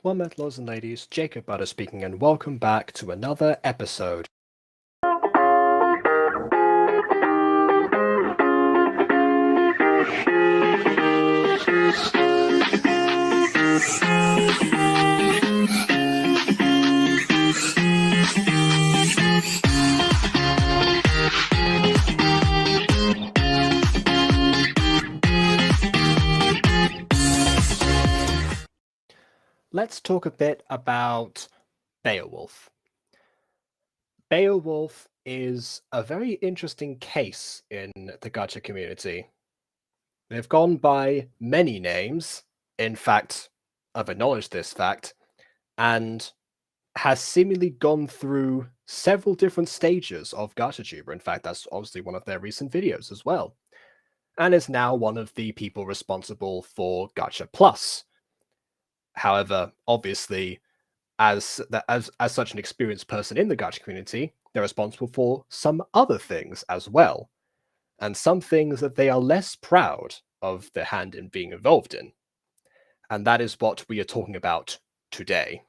Well met, lords and ladies, Jacob Butter speaking, and welcome back to another episode. Let's talk a bit about Beowulf. Beowulf is a very interesting case in the Gacha community. They've gone by many names. In fact, I've acknowledged this fact, and has seemingly gone through several different stages of GachaTuber. In fact, that's obviously one of their recent videos as well, and is now one of the people responsible for Gacha Plus. However, obviously, as such an experienced person in the Gacha community, they're responsible for some other things as well, and some things that they are less proud of their hand in being involved in. And that is what we are talking about today.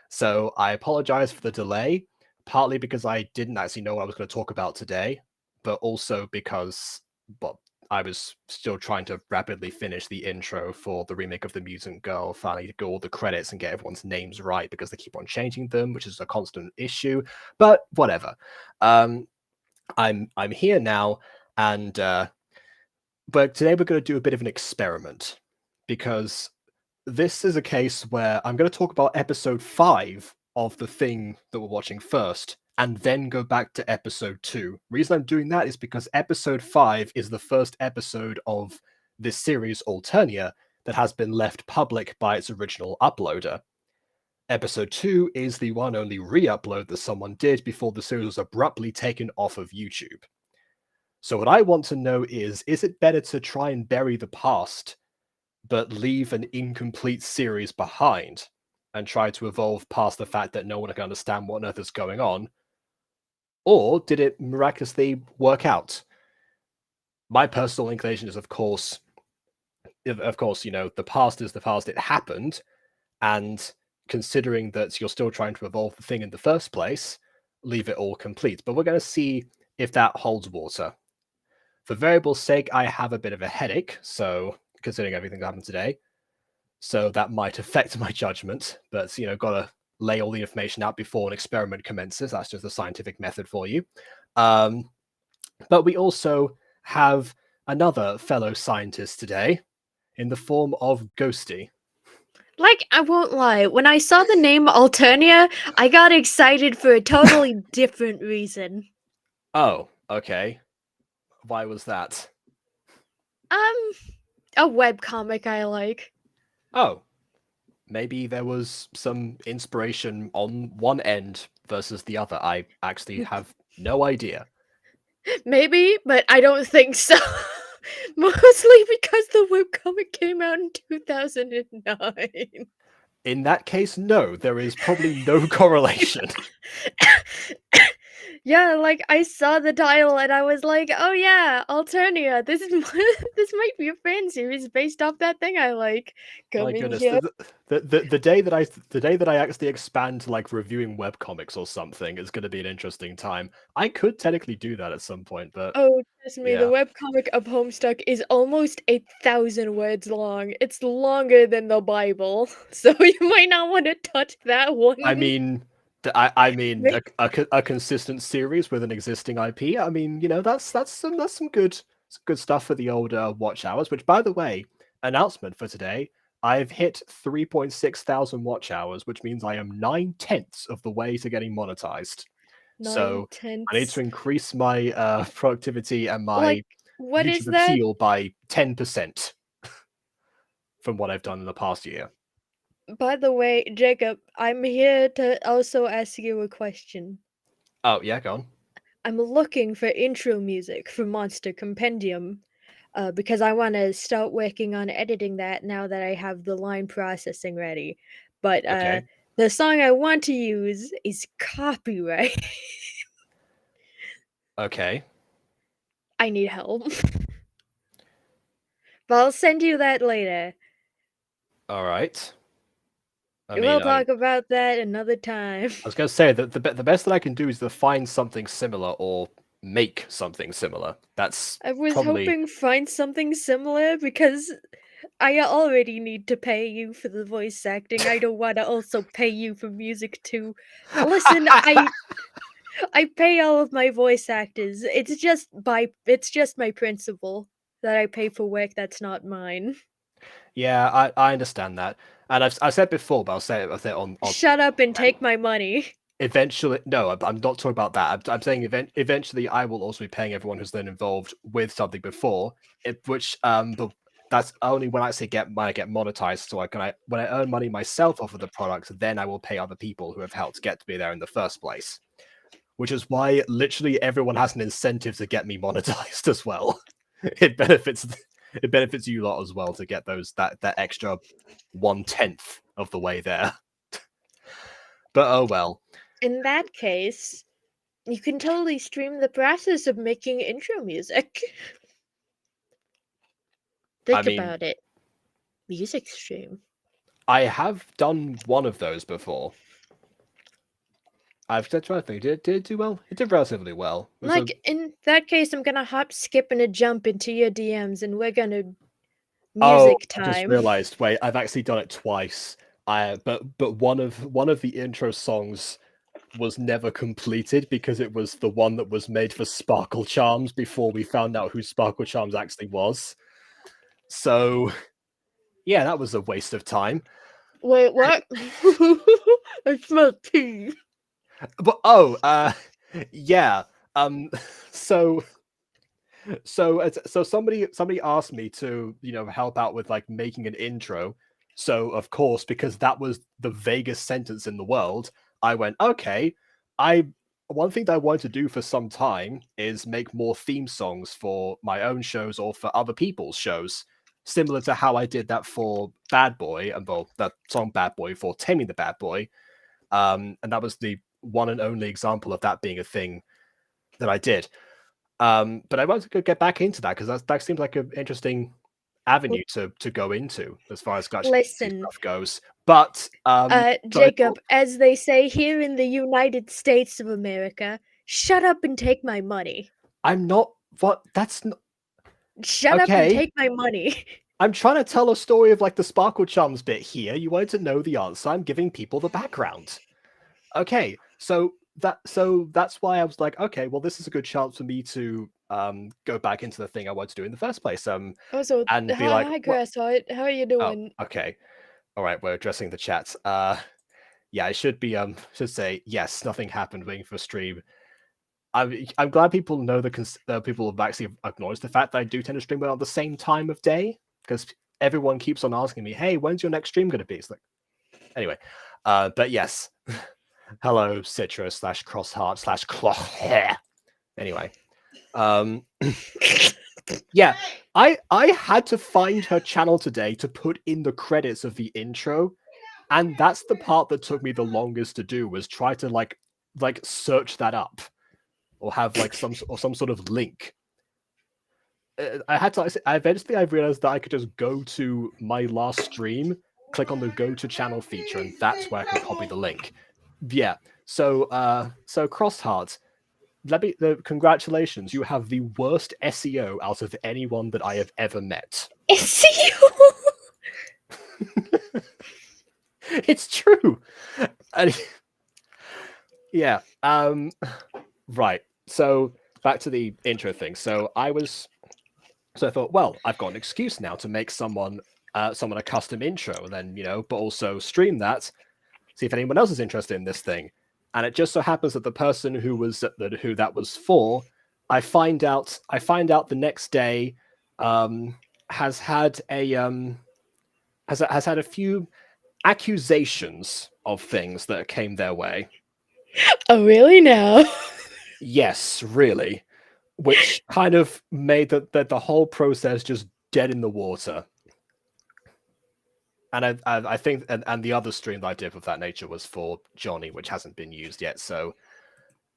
So I apologize for the delay, partly because I didn't actually know what I was going to talk about today, but also because, well, I was still trying to rapidly finish the intro for the remake of The Mutant Girl, finally go all the credits and get everyone's names right because they keep on changing them, which is a constant issue. But whatever. I'm here now, and but today we're going to do a bit of an experiment because this is a case where I'm going to talk about episode 5 of the thing that we're watching first, and then go back to episode 2. Reason I'm doing that is because episode 5 is the first episode of this series, Alternia, that has been left public by its original uploader. Episode 2 is the one only re-upload that someone did before the series was abruptly taken off of YouTube. So what I want to know is it better to try and bury the past but leave an incomplete series behind and try to evolve past the fact that no one can understand what on earth is going on? Or did it miraculously work out? My personal inclination is, of course, the past is the past. It happened, and considering that you're still trying to evolve the thing in the first place, leave it all complete. But we're going to see if that holds water. For variable's sake, I have a bit of a headache, so considering everything that happened today, so that might affect my judgment. But gotta lay all the information out before an experiment commences. That's just the scientific method for you. But we also have another fellow scientist today in the form of Ghosty. Like, I won't lie, when I saw the name Alternia, I got excited for a totally different reason. Oh, okay. Why was that? A webcomic I like. Oh, maybe there was some inspiration on one end versus the other. I actually have no idea. Maybe, but I don't think so. Mostly because the webcomic came out in 2009. In that case, no, there is probably no correlation. Yeah, like I saw the title and I was like, "Oh yeah, Alternia. This is this might be a fan series based off that thing I like." My Coming goodness, here. the day that I actually expand to like reviewing webcomics or something is going to be an interesting time. I could technically do that at some point, but Oh, trust me, the yeah. webcomic of Homestuck is almost 8,000 words long. It's longer than the Bible, so you might not want to touch that one. I mean, I mean Wait, a consistent series with an existing IP. I mean, that's some good stuff for the old watch hours. Which, by the way, announcement for today. I've hit 3.6 thousand watch hours, which means I am 9/10 of the way to getting monetized. nine So I need to tenths. increase my productivity and Like, my what is YouTube that? appeal by 10% from what I've done in the past year. By the way, Jacob, I'm here to also ask you a question. Oh yeah, go on. I'm looking for intro music for Monster Compendium. Because I want to start working on editing that now that I have the line processing ready. But Okay. the song I want to use is copyright. Okay. I need help. But I'll send you that later. All right. I mean, We'll talk about that another time. I was going to say that the best that I can do is to find something similar or make something similar. That's I was probably hoping find something similar because I already need to pay you for the voice acting. I don't want to also pay you for music too. Listen, I pay all of my voice actors. It's just my principle that I pay for work that's not mine. Yeah, I understand that, and I've said before, but I'll say it on Shut up and take my money. eventually. No, I'm not talking about that. I'm saying eventually I will also be paying everyone who's then involved with something before it, which but that's only when I say when I get monetized. So when I earn money myself off of the product, then I will pay other people who have helped get me there in the first place. Which is why literally everyone has an incentive to get me monetized as well. It benefits you lot as well to get that extra 1/10 of the way there. But oh well. In that case, you can totally stream the process of making intro music. I Think mean, about it. Music stream. I have done one of those before. I've tried to think. Did it do well? It did relatively well. It was Like, in that case, I'm gonna hop, skip, and a jump into your DMs, and we're gonna Oh, music I just time. realized. Wait, I've actually done it twice. But one of the intro songs was never completed because it was the one that was made for Sparkle Charms before we found out who Sparkle Charms actually was. So, yeah, that was a waste of time. Wait, what? I smell pee. But yeah. Um, so so somebody asked me to help out with like making an intro. So of course, because that was the vaguest sentence in the world, I went, okay. I One thing that I wanted to do for some time is make more theme songs for my own shows or for other people's shows, similar to how I did that for Bad Boy, and well, that song Bad Boy for Taming the Bad Boy. And that was the one and only example of that being a thing that I did. But I wanted to get back into that because that seems like an interesting avenue to go into as far as Gacha Listen, stuff goes. But I thought, Jacob, as they say here in the United States of America, shut up and take my money. I'm not what that's not Shut up and okay. take my money. I'm trying to tell a story of like the Sparkle Charms bit here. You wanted to know the answer. I'm giving people the background. Okay, so that's why I was like, okay, well, this is a good chance for me to go back into the thing I wanted to do in the first place. Also, And be like, hi, what? Grassheart. How are you Oh, doing? okay. All right, we're addressing the chat. Yeah, I should be should say yes. Nothing happened. Waiting for a stream. I'm glad people know people have actually acknowledged the fact that I do tend to stream at the same time of day because everyone keeps on asking me, "Hey, when's your next stream going to be?" It's like, anyway, but yes, hello, Citra slash Crossheart slash Cloth Hair. Anyway, yeah, I had to find her channel today to put in the credits of the intro. And that's the part that took me the longest to do, was try to like search that up or have like some sort of link. Eventually I realized that I could just go to my last stream, click on the go to channel feature, and that's where I can copy the link. Yeah. So Crossheart, congratulations, you have the worst SEO out of anyone that I have ever met. SEO. It's true. Yeah. Right. So back to the intro thing. So I thought, well, I've got an excuse now to make someone a custom intro, and then but also stream that, see if anyone else is interested in this thing. And it just so happens that the person who that was for, I find out the next day, has had a few accusations of things that came their way. Oh, really now? Yes, really. Which kind of made the whole process just dead in the water. And I think and the other stream that I did of that nature was for Johnny, which hasn't been used yet. So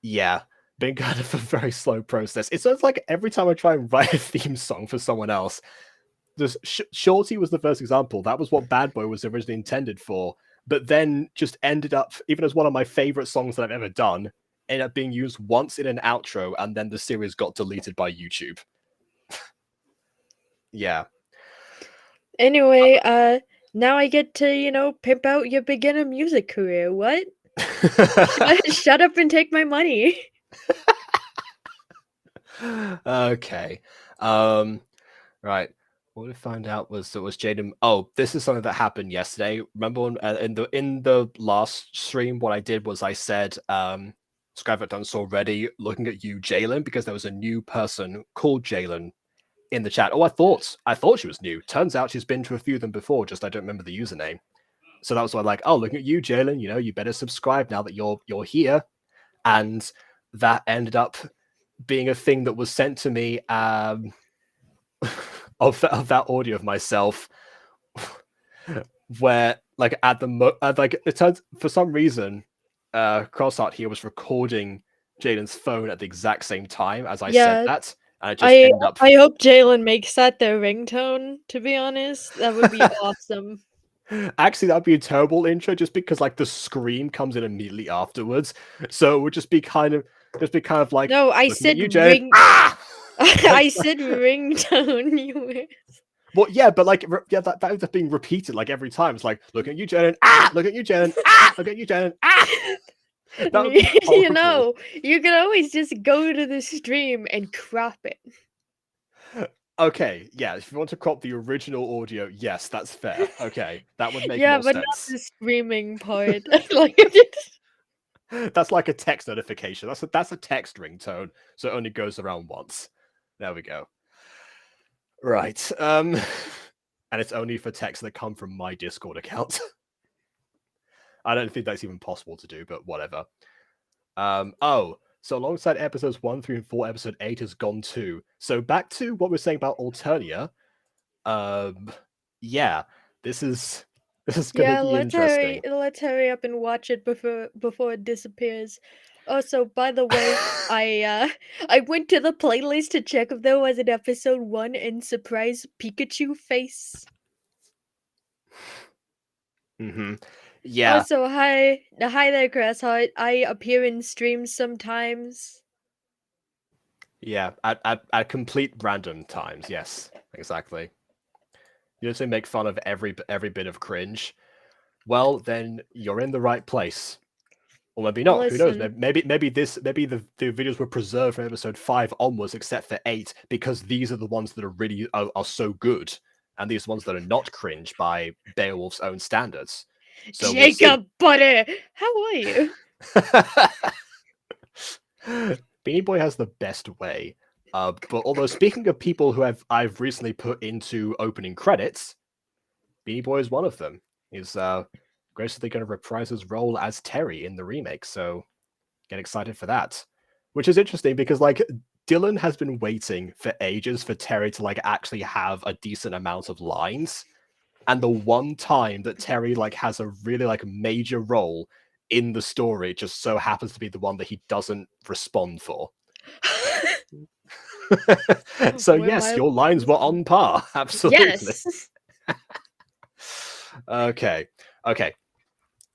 yeah, been kind of a very slow process. It's like every time I try and write a theme song for someone else, Shorty was the first example. That was what Bad Boy was originally intended for. but then just ended up, even as one of my favorite songs that I've ever done, ended up being used once in an outro, and then the series got deleted by YouTube. Yeah. Anyway, now I get to, pimp out your beginner music career. What? Shut up and take my money. Okay. Right. What we found out was Jaden. Oh, this is something that happened yesterday. Remember when, in the last stream, what I did was I said, "Skyvet done so already." Looking at you, Jalen, because there was a new person called Jalen in the chat. Oh, I thought she was new. Turns out she's been to a few of them before. Just I don't remember the username. So that was why, like, oh, looking at you, Jalen. You better subscribe now that you're here. And that ended up being a thing that was sent to me. Of that audio of myself, where like like it turns for some reason, Crossart here was recording Jaden's phone at the exact same time as I said that, and it just ended up. I hope Jalen makes that their ringtone. To be honest, that would be awesome. Actually, that'd be a terrible intro, just because like the scream comes in immediately afterwards, so it would just be kind of like. No, I said you, Jaden. Ah! I said ringtone. You. Well, yeah, but like, yeah, that ends up being repeated like every time. It's like, look at you, Jaden. Ah, look at you, Jaden. Ah, look at you, Jaden. Ah. That would be horrible. You can always just go to the stream and crop it. Okay, yeah, if you want to crop the original audio, yes, that's fair. Okay, that would make yeah, more but sense. not the screaming part. That's like a text notification. That's a text ringtone, so it only goes around once. There we go. Right. And it's only for texts that come from my Discord account. I don't think that's even possible to do, but whatever. Oh, so alongside episodes 1, 3, and 4, episode 8 has gone too. So back to what we're saying about Alternia. Yeah, this is gonna be interesting. Let's hurry up and watch it before it disappears. Also, by the way, I went to the playlist to check if there was an episode 1 in surprise Pikachu face. Yeah. Also, hi there, Chris. I appear in streams sometimes. Yeah, at complete random times. Yes, exactly. You also make fun of every bit of cringe. Well, then you're in the right place. Or maybe not. Listen. Who knows? Maybe the videos were preserved from episode 5 onwards, except for 8, because these are the ones that are really are so good, and these are the ones that are not cringe by Beowulf's own standards. So Jacob Butter, how are you? Beanie Boy has the best way. But although speaking of people who I've recently put into opening credits, Beanie Boy is one of them. He's graciously going to reprise his role as Terry in the remake, so get excited for that. Which is interesting because like Dylan has been waiting for ages for Terry to like actually have a decent amount of lines. And the one time that Terry like has a really like major role in the story just so happens to be the one that he doesn't respond for. So yes, your lines were on par. Absolutely. Yes. Okay.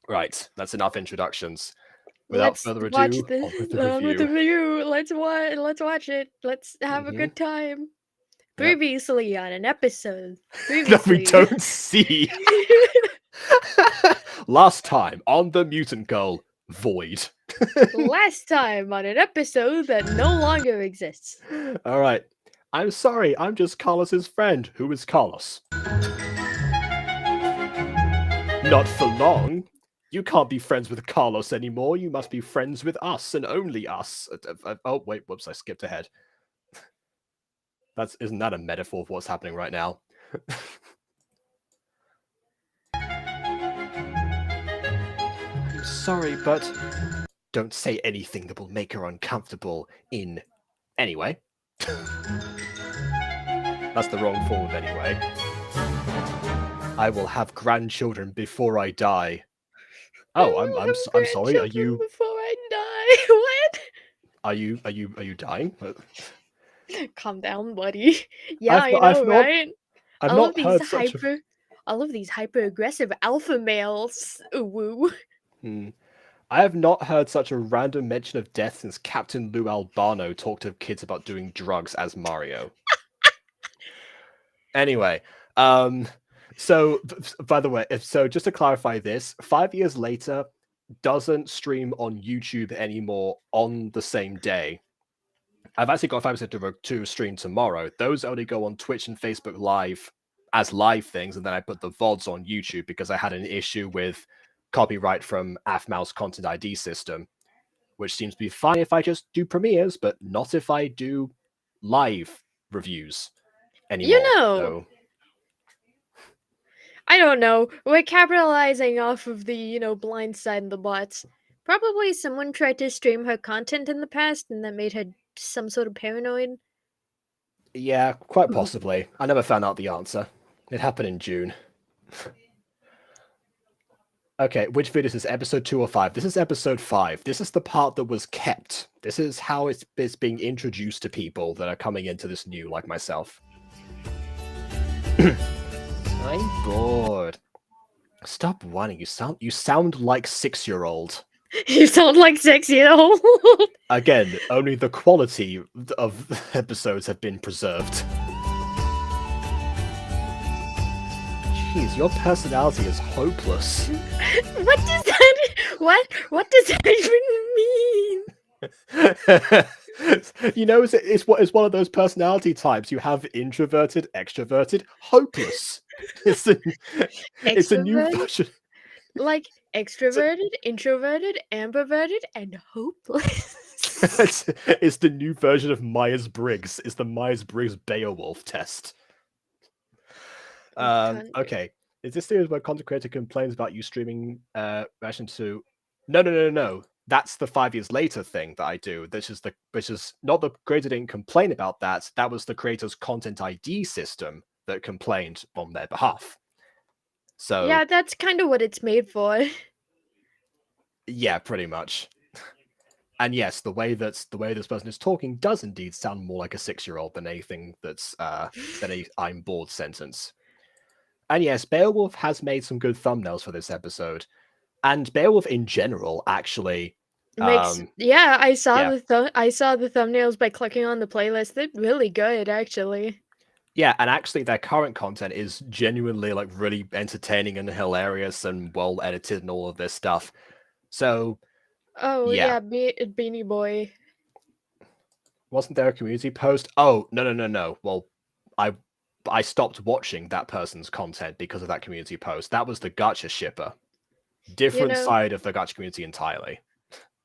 Right. That's enough introductions. Without further ado, on with the review. Let's watch it. Let's have a good time. Previously on an episode. That we don't see. Last time on the Mutant Girl Void. Last time on an episode that no longer exists. All right. I'm sorry. I'm just Carlos's friend. Who is Carlos? Not for long. You can't be friends with Carlos anymore. You must be friends with us and only us. Oh, wait. Whoops. I skipped ahead. Isn't that a metaphor for what's happening right now? I'm sorry, but don't say anything that will make her uncomfortable in anyway. That's the wrong form of anyway. I will have grandchildren before I die. Oh, I'm sorry. Are you before I die? What? Are you dying? Calm down, buddy. Yeah, I know, right? I've not heard such a... all of these hyper-aggressive alpha males. Ooh, woo. I have not heard such a random mention of death since Captain Lou Albano talked to kids about doing drugs as Mario. Anyway, so by the way, so just to clarify this, 5 years later doesn't stream on YouTube anymore on the same day. I've actually got 5% to stream tomorrow. Those only go on Twitch and Facebook Live as live things, and then I put the VODs on YouTube because I had an issue with copyright from AFMAU's content ID system, which seems to be fine if I just do premieres, but not if I do live reviews anymore. So I don't know. We're capitalizing off of the, blind side and the bots. Probably someone tried to stream her content in the past and that made her some sort of paranoid. yeah, quite possibly. I never found out the answer. It happened in June. Okay, which video is this? Episode 2 or 5? This is episode 5. This is the part that was kept. This is how it's being introduced to people that are coming into this new, like myself. I'm bored. Stop whining. You sound like 6-year-old. You sound like 6-year-old. Again, only the quality of episodes have been preserved. Jeez, your personality is hopeless. What does that? What does that even mean? You know, it's one of those personality types. You have introverted, extroverted, hopeless. It's a new version. Like extroverted, introverted, ambiverted, and hopeless. It's the new version of Myers-Briggs. It's the Myers-Briggs Beowulf test. Okay. Is this series where content creator complains about you streaming reaction to? No. That's the 5 years later thing that I do. Which is not the creator didn't complain about that. That was the creator's content ID system that complained on their behalf. So yeah, that's kind of what it's made for. Yeah, pretty much. And yes, the way this person is talking does indeed sound more like a 6-year-old than anything that's than a "I'm bored" sentence. And yes, Beowulf has made some good thumbnails for this episode, and Beowulf in general actually makes. Yeah, I saw the thumbnails by clicking on the playlist. They're really good, actually. Yeah, and actually their current content is genuinely like really entertaining and hilarious and well edited and all of this stuff. So oh yeah, Beanie Boy. Wasn't there a community post? Oh, no. Well, I stopped watching that person's content because of that community post. That was the Gacha shipper. Different side of the Gacha community entirely.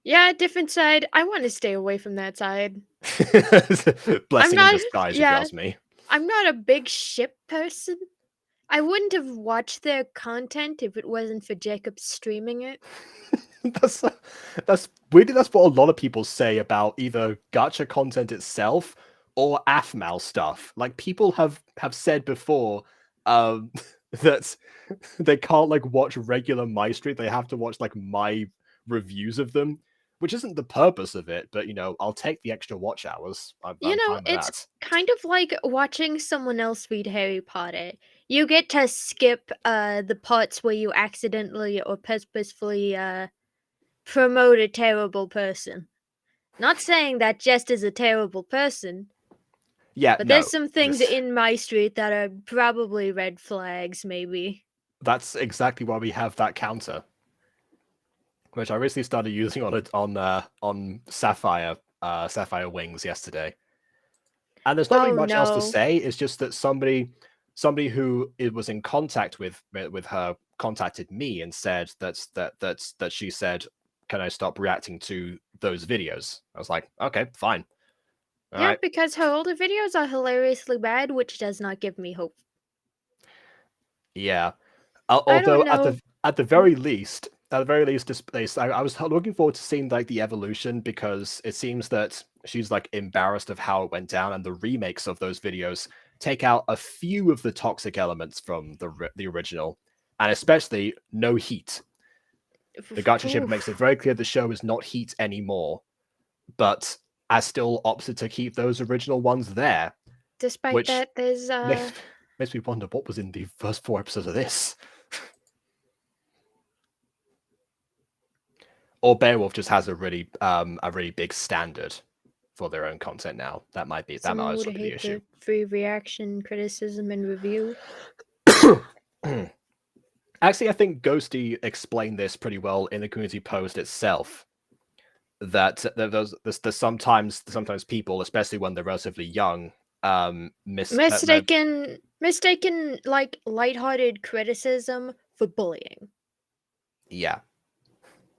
Yeah, different side. I want to stay away from that side. Blessing in disguise, if you ask me. I'm not a big ship person. I wouldn't have watched their content if it wasn't for Jacob streaming it. That's weirdly, that's what a lot of people say about either Gacha content itself or AFMAL stuff. Like, people have said before that they can't like watch regular My Street. They have to watch like my reviews of them, which isn't the purpose of it. But I'll take the extra watch hours. I'm fine with it's kind of like watching someone else read Harry Potter. You get to skip the parts where you accidentally or purposefully promote a terrible person. Not saying that Jest is a terrible person. Yeah, but there's some things in My Street that are probably red flags, maybe. That's exactly why we have that counter, which I recently started using on Sapphire Wings yesterday. And there's not really much else to say. It's just that somebody who was in contact with her contacted me and said that she said, "Can I stop reacting to those videos?" I was like, "Okay, fine." All right. Because her older videos are hilariously bad, which does not give me hope. Yeah, although at the very least, I was looking forward to seeing like the evolution, because it seems that she's like embarrassed of how it went down, and the remakes of those videos take out a few of the toxic elements from the original, and especially no heat. The Gacha ship makes it very clear the show is not heat anymore, but has still opted to keep those original ones there. Despite that, there's Makes me wonder what was in the first 4 episodes of this. Or Beowulf just has a really big standard for their own content now. That might Someone would also be the hate issue. the free reaction, criticism, and review. Actually, I think Ghosty explained this pretty well in the community post itself. That there's sometimes people, especially when they're relatively young, mistaken like lighthearted criticism for bullying. Yeah.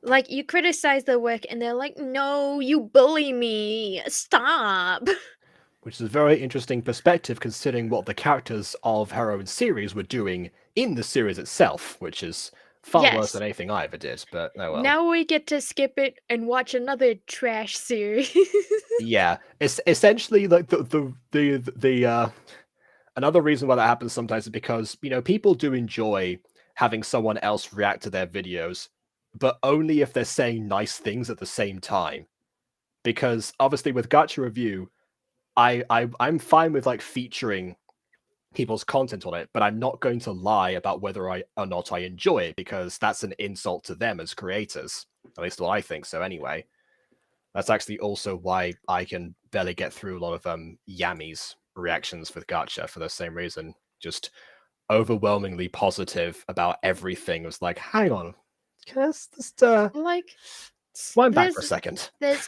Like, you criticize their work and they're like, no, you bully me, stop. Which is a very interesting perspective considering what the characters of her own series were doing in the series itself, which is far worse than Yes. anything I ever did, but oh well. Now we get to skip it and watch another trash series. Yeah, it's essentially like the another reason why that happens sometimes is because, people do enjoy having someone else react to their videos, but only if they're saying nice things at the same time. Because obviously with Gacha Review, I'm fine with like featuring people's content on it, but I'm not going to lie about whether or not I enjoy it, because that's an insult to them as creators. At least what I think so anyway. That's actually also why I can barely get through a lot of Yami's reactions with Gacha for the same reason. Just overwhelmingly positive about everything. It was like, hang on, can I just like, wind back for a second? there's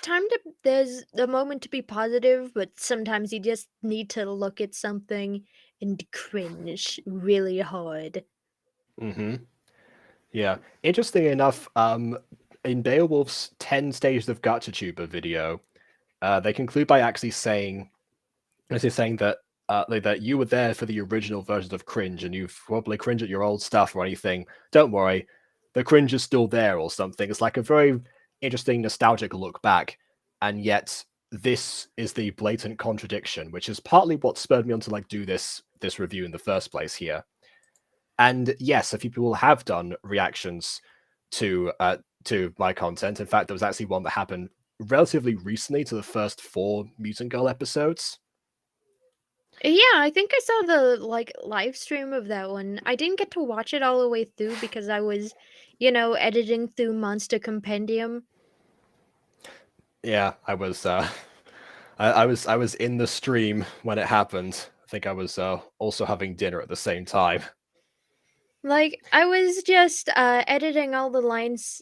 a moment to be positive, but sometimes you just need to look at something and cringe really hard. Mm-hmm. Yeah. Interesting enough, in Beowulf's 10 Stages of GachaTuber video, they conclude by actually saying that that you were there for the original versions of cringe, and you've probably cringed at your old stuff or anything. Don't worry, the cringe is still there or something. It's like a very interesting nostalgic look back, and yet this is the blatant contradiction, which is partly what spurred me on to like do this review in the first place here. And yes, a few people have done reactions to my content. In fact, there was actually one that happened relatively recently to the first 4 Mutant Girl episodes. Yeah, I think I saw the live stream of that one. I didn't get to watch it all the way through because I was, editing through Monster Compendium. Yeah, I was I was in the stream when it happened. I think I was also having dinner at the same time. Like, I was just editing all the lines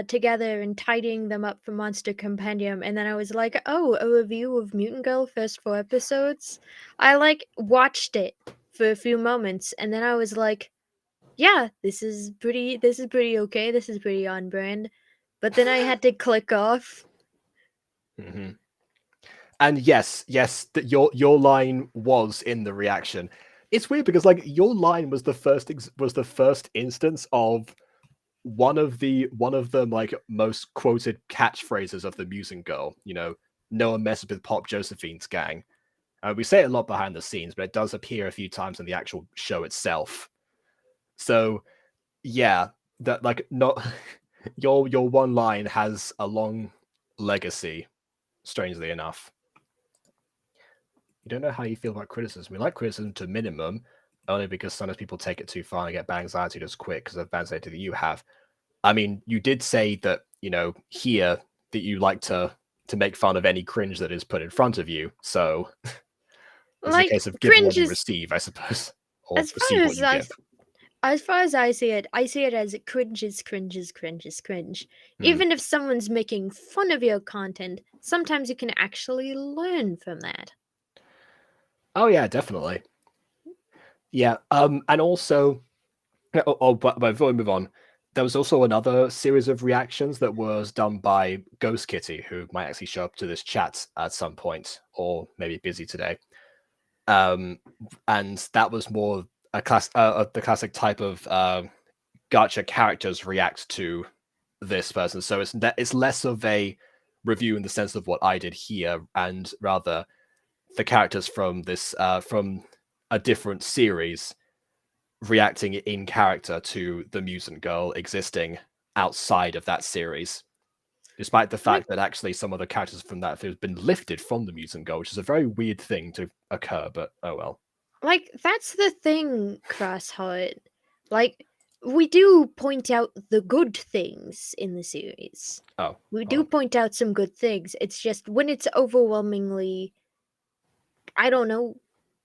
together and tidying them up for Monster Compendium, and then I was like, oh, a review of Mutant Girl first 4 episodes. I watched it for a few moments, and then I was like, yeah, this is pretty okay, this is pretty on brand. But then I had to click off. Mm-hmm. And yes, that your line was in the reaction. It's weird because like your line was the first instance of one of the like most quoted catchphrases of the Mutant Girl. No one messes with Pop Josephine's gang. We say it a lot behind the scenes, but it does appear a few times in the actual show itself. So yeah, that like not your one line has a long legacy, strangely enough. You don't know how you feel about criticism. We like criticism to minimum, only because sometimes people take it too far and get bad anxiety just quick because of bad anxiety that you have. I mean, you did say that, here that you like to make fun of any cringe that is put in front of you. So it's a case of give what you receive, I suppose, or as receive far what as you give. as far as I see it as cringe is cringe is cringe is cringe. Even if someone's making fun of your content, sometimes you can actually learn from that. Oh yeah, definitely. Yeah. And also, but before we move on, there was also another series of reactions that was done by Ghost Kitty, who might actually show up to this chat at some point, or maybe busy today. And that was more the classic type of gacha characters react to this person. So it's less of a review in the sense of what I did here, and rather the characters from from a different series reacting in character to the Mutant Girl existing outside of that series. Despite the fact that actually some of the characters from that have been lifted from the Mutant Girl, which is a very weird thing to occur, but oh well. Like, that's the thing, Crossheart. Like, we do point out the good things in the series. Oh, We do oh. point out some good things. It's just when it's overwhelmingly, I don't know,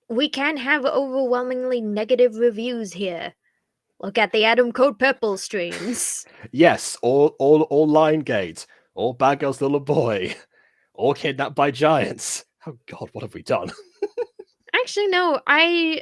we can have overwhelmingly negative reviews here. Look at the Adam Code Purple streams. Yes, all line gate, all bad girls little boy, all kidnapped by giants. Oh god, what have we done? Actually, no, I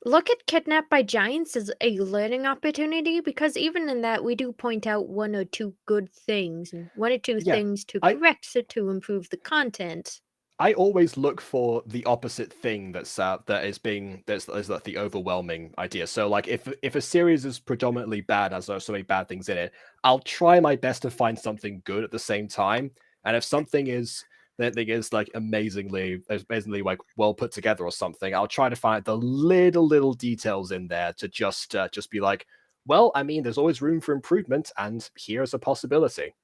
look at Kidnapped by Giants as a learning opportunity because even in that, we do point out one or two good things and one or two Yeah, things to I correct so to improve the content. I always look for the opposite thing that is like the overwhelming idea. So like if a series is predominantly bad, as there are so many bad things in it, I'll try my best to find something good at the same time. And if something is that thing is like amazingly like well put together or something, I'll try to find the little details in there to just be like, well, I mean, there's always room for improvement, and here's a possibility.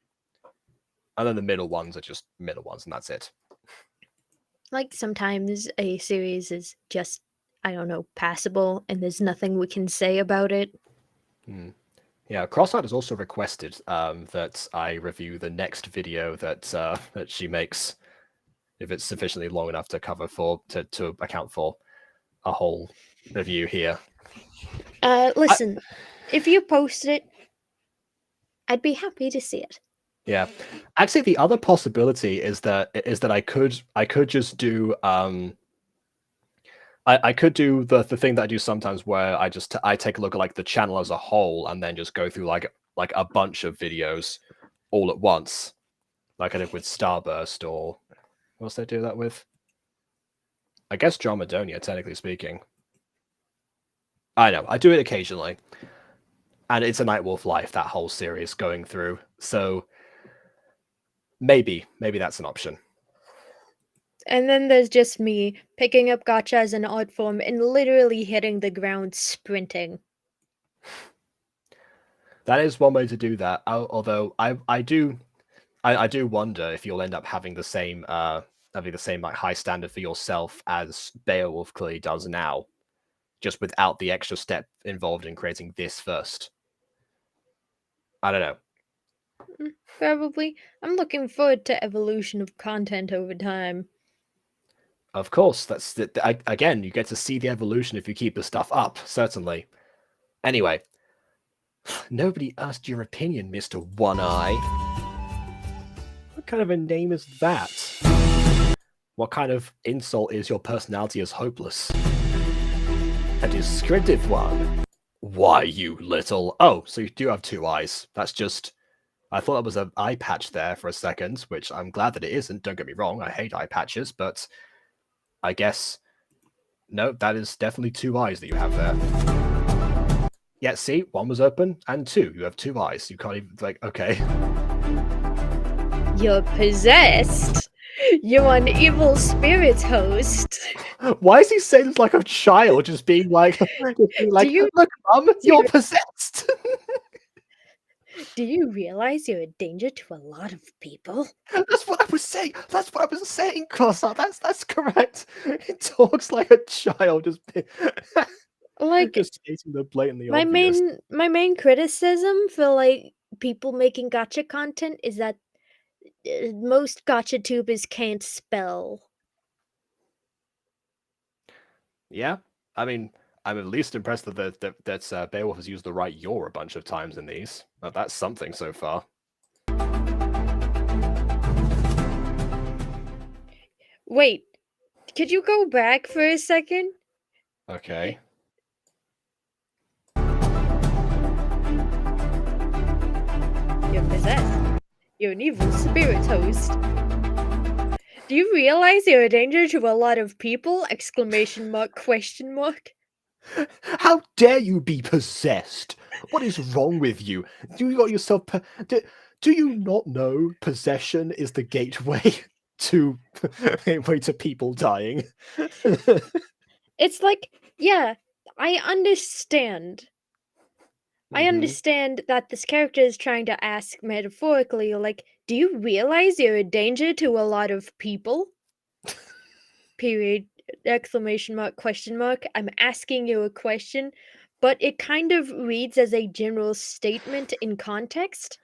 And then the middle ones are just middle ones, and that's it. Like sometimes a series is just, I don't know, passable and there's nothing we can say about it. Hmm. Yeah, Crossheart has also requested that I review the next video that she makes, if it's sufficiently long enough to cover to account for a whole review here. Listen, if you post it, I'd be happy to see it. Yeah, actually, the other possibility is that I could just do I could do the thing that I do sometimes where I take a look at like the channel as a whole and then just go through like a bunch of videos all at once, like I did with Starburst, or what else did I do that with? I guess Dromadonia, technically speaking. I know, I do it occasionally. And it's a Nightwolf Life, that whole series going through. So maybe that's an option. And then there's just me picking up Gacha as an art form and literally hitting the ground sprinting. That is one way to do that. Although I do wonder if you'll end up having the same like high standard for yourself as Beowulf clearly does now, just without the extra step involved in creating this first. I don't know. Probably. I'm looking forward to evolution of content over time. Of course, again, you get to see the evolution if you keep the stuff up, certainly. Anyway, nobody asked your opinion, Mr. One Eye. What kind of a name is that? What kind of insult is your personality as hopeless? A descriptive one. Why, you little... Oh, so you do have two eyes. That's just... I thought that was an eye patch there for a second, which I'm glad that it isn't. Don't get me wrong, I hate eye patches, but I guess... No, that is definitely two eyes that you have there. Yeah, see? One was open, and two. You have two eyes. You can't even... Like, okay. You're possessed. You're an evil spirit host. Why is he saying this like a child, just being like, you look, Mum, you're possessed. Do you realize you're a danger to a lot of people? That's what I was saying. That's what I was saying, Crosser. That's correct. It talks like a child, just Like just stating the blatantly my obvious. main criticism for like people making gotcha content is that most gotcha tubers can't spell. Yeah, I mean, I'm at least impressed that Beowulf has used the right "your" a bunch of times in these. That's something so far. Wait, could you go back for a second? Okay. You're possessed. You're an evil spirit host. Do you realize you're a danger to a lot of people? Exclamation mark, question mark. How dare you be possessed? What is wrong with you? Do you got yourself? Do you not know possession is the gateway to way to people dying? It's like, yeah, I understand. I Mhm. understand that this character is trying to ask metaphorically, like, do you realize you're a danger to a lot of people? Period. exclamation mark, question mark. I'm asking you a question, but it kind of reads as a general statement in context.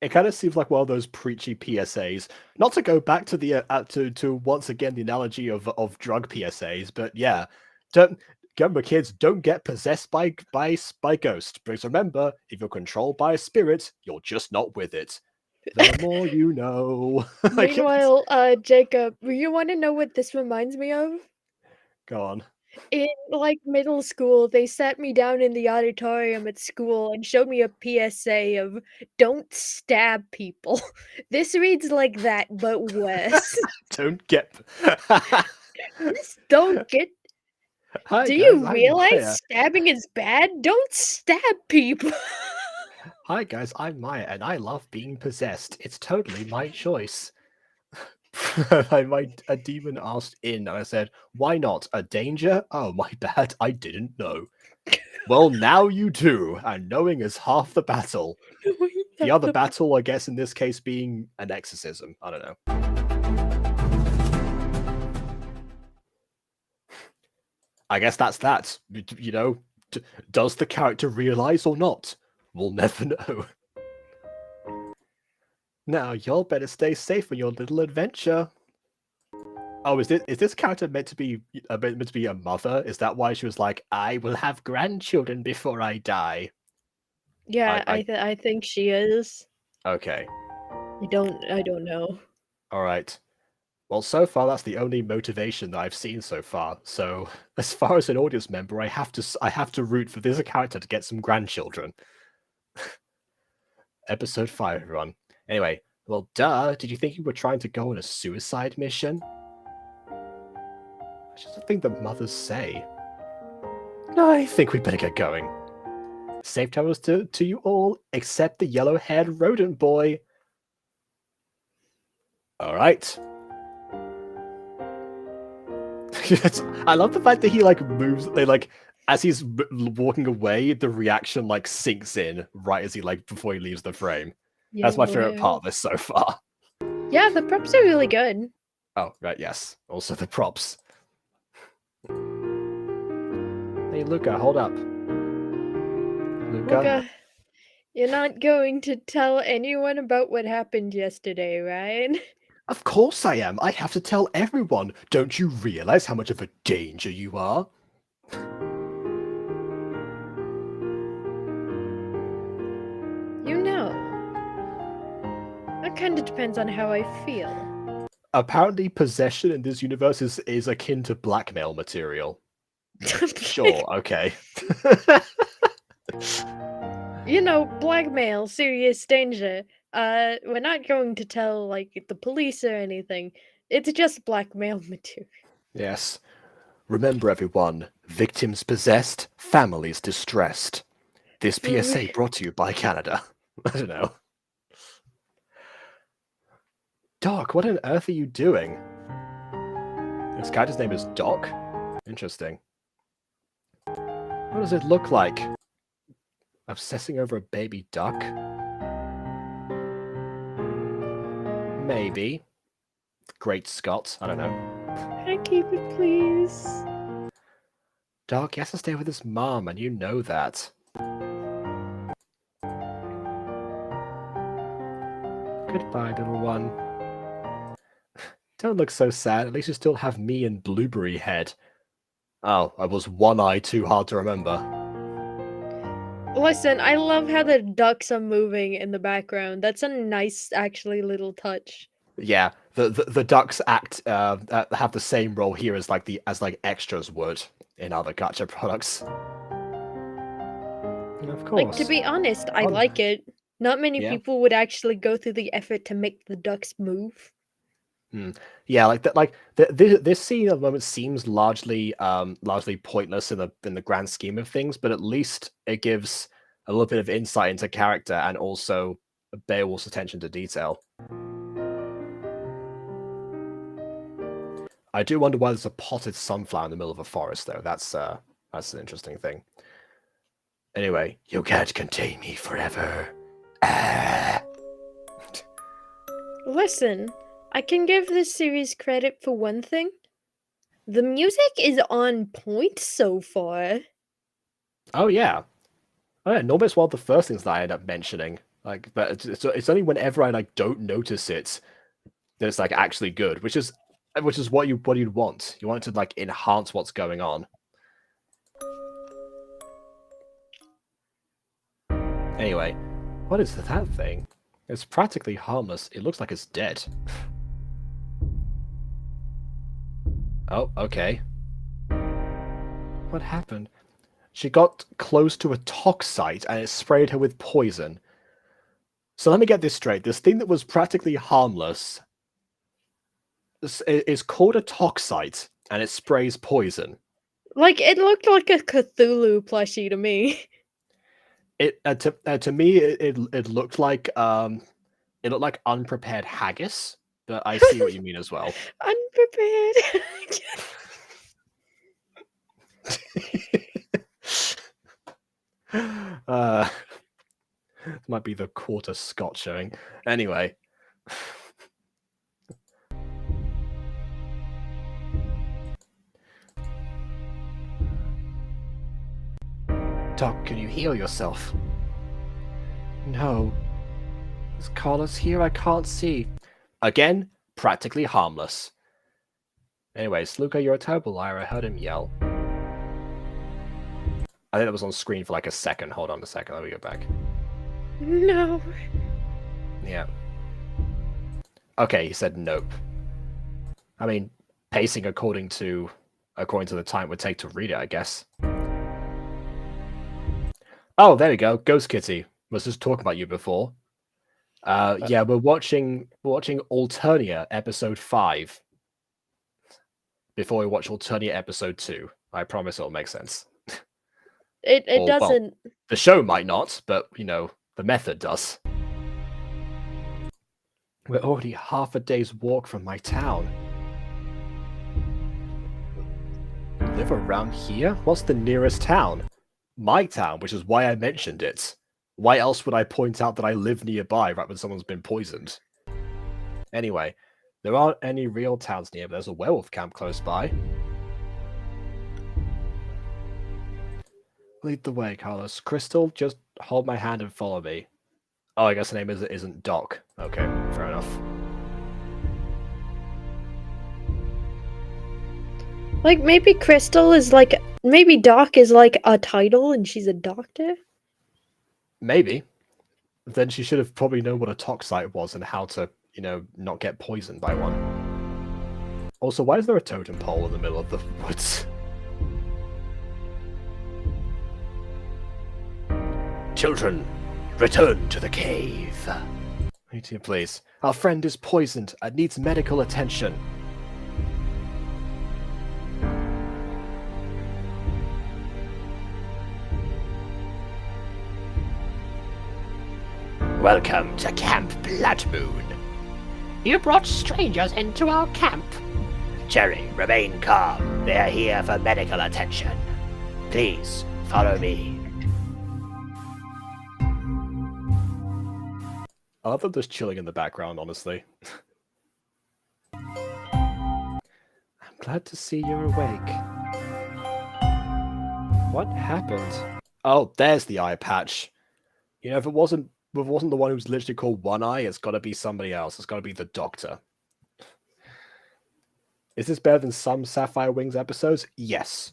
It kind of seems like one of those preachy PSAs. Not to go back to the to once again the analogy of drug PSAs, but yeah, don't remember, kids, don't get possessed by ghost. Because remember, if you're controlled by a spirit, you're just not with it. The more you know. Meanwhile, Jacob, you want to know what this reminds me of? Go on. In like middle school, they sat me down in the auditorium at school and showed me a PSA of "Don't stab people." This reads like that, but worse. Don't get. Just don't get. Hi Do guys, you I'm realize Maya. stabbing is bad? Don't stab people. Hi guys, I'm Maya, and I love being possessed. It's totally my choice. A demon asked in, and I said, "Why not? A danger? Oh, my bad. I didn't know." Well, now you do, and knowing is half the battle. The other battle, I guess, in this case, being an exorcism. I don't know. I guess that's that. You know, does the character realize or not? We'll never know. Now, y'all better stay safe on your little adventure. Oh, is this character meant to be a mother? Is that why she was like, "I will have grandchildren before I die"? Yeah, I I think she is. okay, I don't know. all right. Well, so far that's the only motivation that I've seen so far. So, as far as an audience member, I have to root for this character to get some grandchildren. Episode 5, everyone. Anyway, well, duh. Did you think you were trying to go on a suicide mission? That's just a thing that mothers say. I think we better get going. Safe travels to you all, except the yellow-haired rodent boy. All right. I love the fact that he like moves. They like as he's walking away, the reaction like sinks in right as he like before he leaves the frame. That's my favorite part of this so far. Yeah, the props are really good. Oh right, yes. Also the props. Hey Luca, hold up. Luca, you're not going to tell anyone about what happened yesterday, right? Of course I am. I have to tell everyone. Don't you realize how much of a danger you are? You know, that kind of depends on how I feel. Apparently, possession in this universe is akin to blackmail material. Sure, okay. You know, blackmail, serious danger. We're not going to tell, like, the police or anything. It's just blackmail material. Yes. Remember, everyone, victims possessed, families distressed. This PSA brought to you by Canada. I don't know. Doc, what on earth are you doing? This character's name is Doc? Interesting. What does it look like? Obsessing over a baby duck? Maybe. Great Scott, I don't know. Can I keep it, please? Doc, he has to stay with his mom, and you know that. Goodbye, little one. Don't look so sad. At least you still have me and Blueberry Head. Oh, I was one eye too hard to remember. Listen, I love how the ducks are moving in the background. That's a nice, actually, little touch. Yeah, the ducks have the same role here as like extras would in other gacha products. Of course. Like, to be honest, I like it. Not many people would actually go through the effort to make the ducks move. Yeah, like that. Like this scene at the moment seems largely pointless in the grand scheme of things, but at least it gives a little bit of insight into character and also Beowulf's attention to detail. I do wonder why there's a potted sunflower in the middle of a forest, though. That's an interesting thing. Anyway, you can't contain me forever. Listen, I can give this series credit for one thing. The music is on point so far. Oh yeah. Oh, yeah, normally it's one of the first things that I end up mentioning. Like, but it's only whenever I like don't notice it that it's like actually good, which is what you'd want. You want it to like enhance what's going on. Anyway, what is that thing? It's practically harmless. It looks like it's dead. Oh, okay. What happened? She got close to a toxite and it sprayed her with poison. So let me get this straight. This thing that was practically harmless is called a toxite and it sprays poison. Like, it looked like a Cthulhu plushie to me. It to me it looked like unprepared haggis, but I see what you mean as well. Unprepared. This might be the quarter Scott showing. Anyway. Doc, can you heal yourself? No. Is Carlos here? I can't see. Again, practically harmless. Anyways, Luca, you're a terrible liar. I heard him yell. I think that was on screen for like a second. Hold on a second. Let me go back. No. Yeah. Okay, he said nope. I mean, pacing according to the time it would take to read it, I guess. Oh, there we go. Ghost Kitty. Was just talking about you before. Yeah, we're watching Alternia episode 5 before we watch Alternia episode 2. I promise it'll make sense. It doesn't. Well, the show might not, but you know, the method does. We're already half a day's walk from my town. You live around here? What's the nearest town? My town, which is why I mentioned it. Why else would I point out that I live nearby right when someone's been poisoned? Anyway, there aren't any real towns near, but there's a werewolf camp close by. Lead the way, Carlos. Crystal, just hold my hand and follow me. Oh, I guess the name isn't Doc. Okay, fair enough. Like, maybe Crystal is like. Maybe Doc is like a title and she's a doctor? Maybe. Then she should have probably known what a toxite was and how to, you know, not get poisoned by one. Also, why is there a totem pole in the middle of the woods? Children, return to the cave. Wait here, please. Our friend is poisoned and needs medical attention. Welcome to Camp Blood Moon. You brought strangers into our camp. Cherry, remain calm. They are here for medical attention. Please, follow me. I love them just chilling in the background, honestly. I'm glad to see you're awake. What happened? Oh, there's the eye patch. You know, if it wasn't the one who's literally called One Eye, it's got to be somebody else. It's got to be the Doctor. Is this better than some Sapphire Wings episodes? Yes.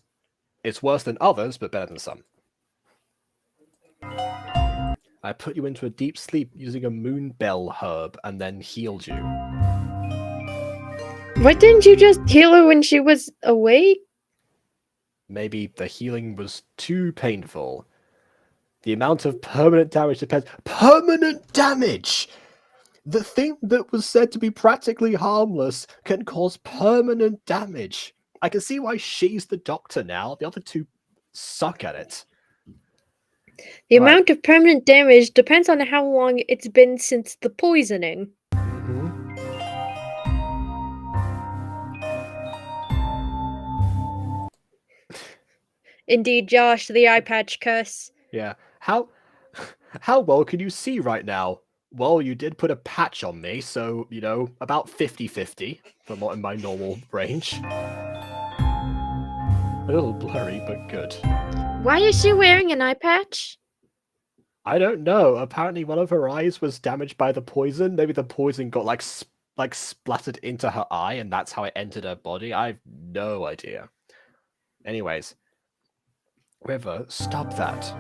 It's worse than others, but better than some. I put you into a deep sleep using a moon bell herb and then healed you. Why didn't you just heal her when she was awake? Maybe the healing was too painful. The amount of permanent damage depends. Permanent damage! The thing that was said to be practically harmless can cause permanent damage. I can see why she's the Doctor now. The other two suck at it. The amount of permanent damage depends on how long it's been since the poisoning. Indeed, Josh, the eye patch curse. Yeah. How well can you see right now? Well, you did put a patch on me, so, you know, about 50-50 from what in my normal range. A little blurry, but good. Why is she wearing an eye patch? I don't know. Apparently, one of her eyes was damaged by the poison. Maybe the poison got like splattered into her eye, and that's how it entered her body. I have no idea. Anyways, River, stop that.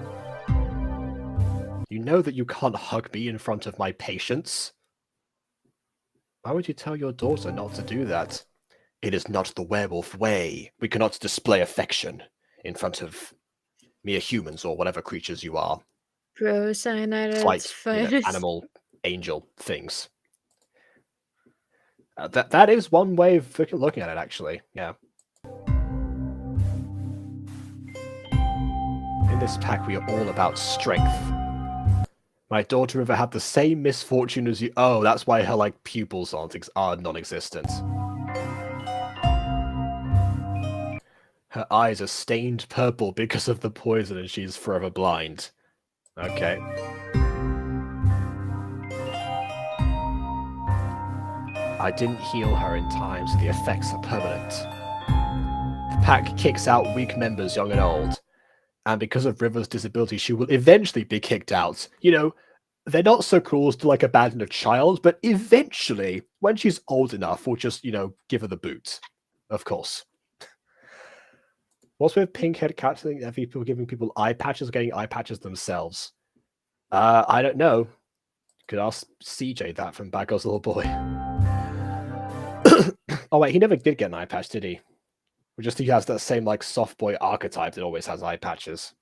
You know that you can't hug me in front of my patients. Why would you tell your daughter not to do that? It is not the werewolf way. We cannot display affection in front of mere humans or whatever creatures you are. Bro, cyanide at its finest. Animal angel things. That is one way of looking at it, actually. Yeah. In this pack, we are all about strength. My daughter River had the same misfortune as you. Oh, that's why her pupils are non-existent. Her eyes are stained purple because of the poison, and she's forever blind. Okay. I didn't heal her in time, so the effects are permanent. The pack kicks out weak members, young and old. And because of River's disability, she will eventually be kicked out. You know, they're not so cruel as to abandon a child, but eventually, when she's old enough, we'll just, give her the boot. Of course. What's with pink-head cats? Are people giving people eye patches or getting eye patches themselves? I don't know. You could ask CJ that from Bad Girl's Little Boy. Oh wait, he never did get an eye patch, did he? Or just he has that same soft boy archetype that always has eye patches.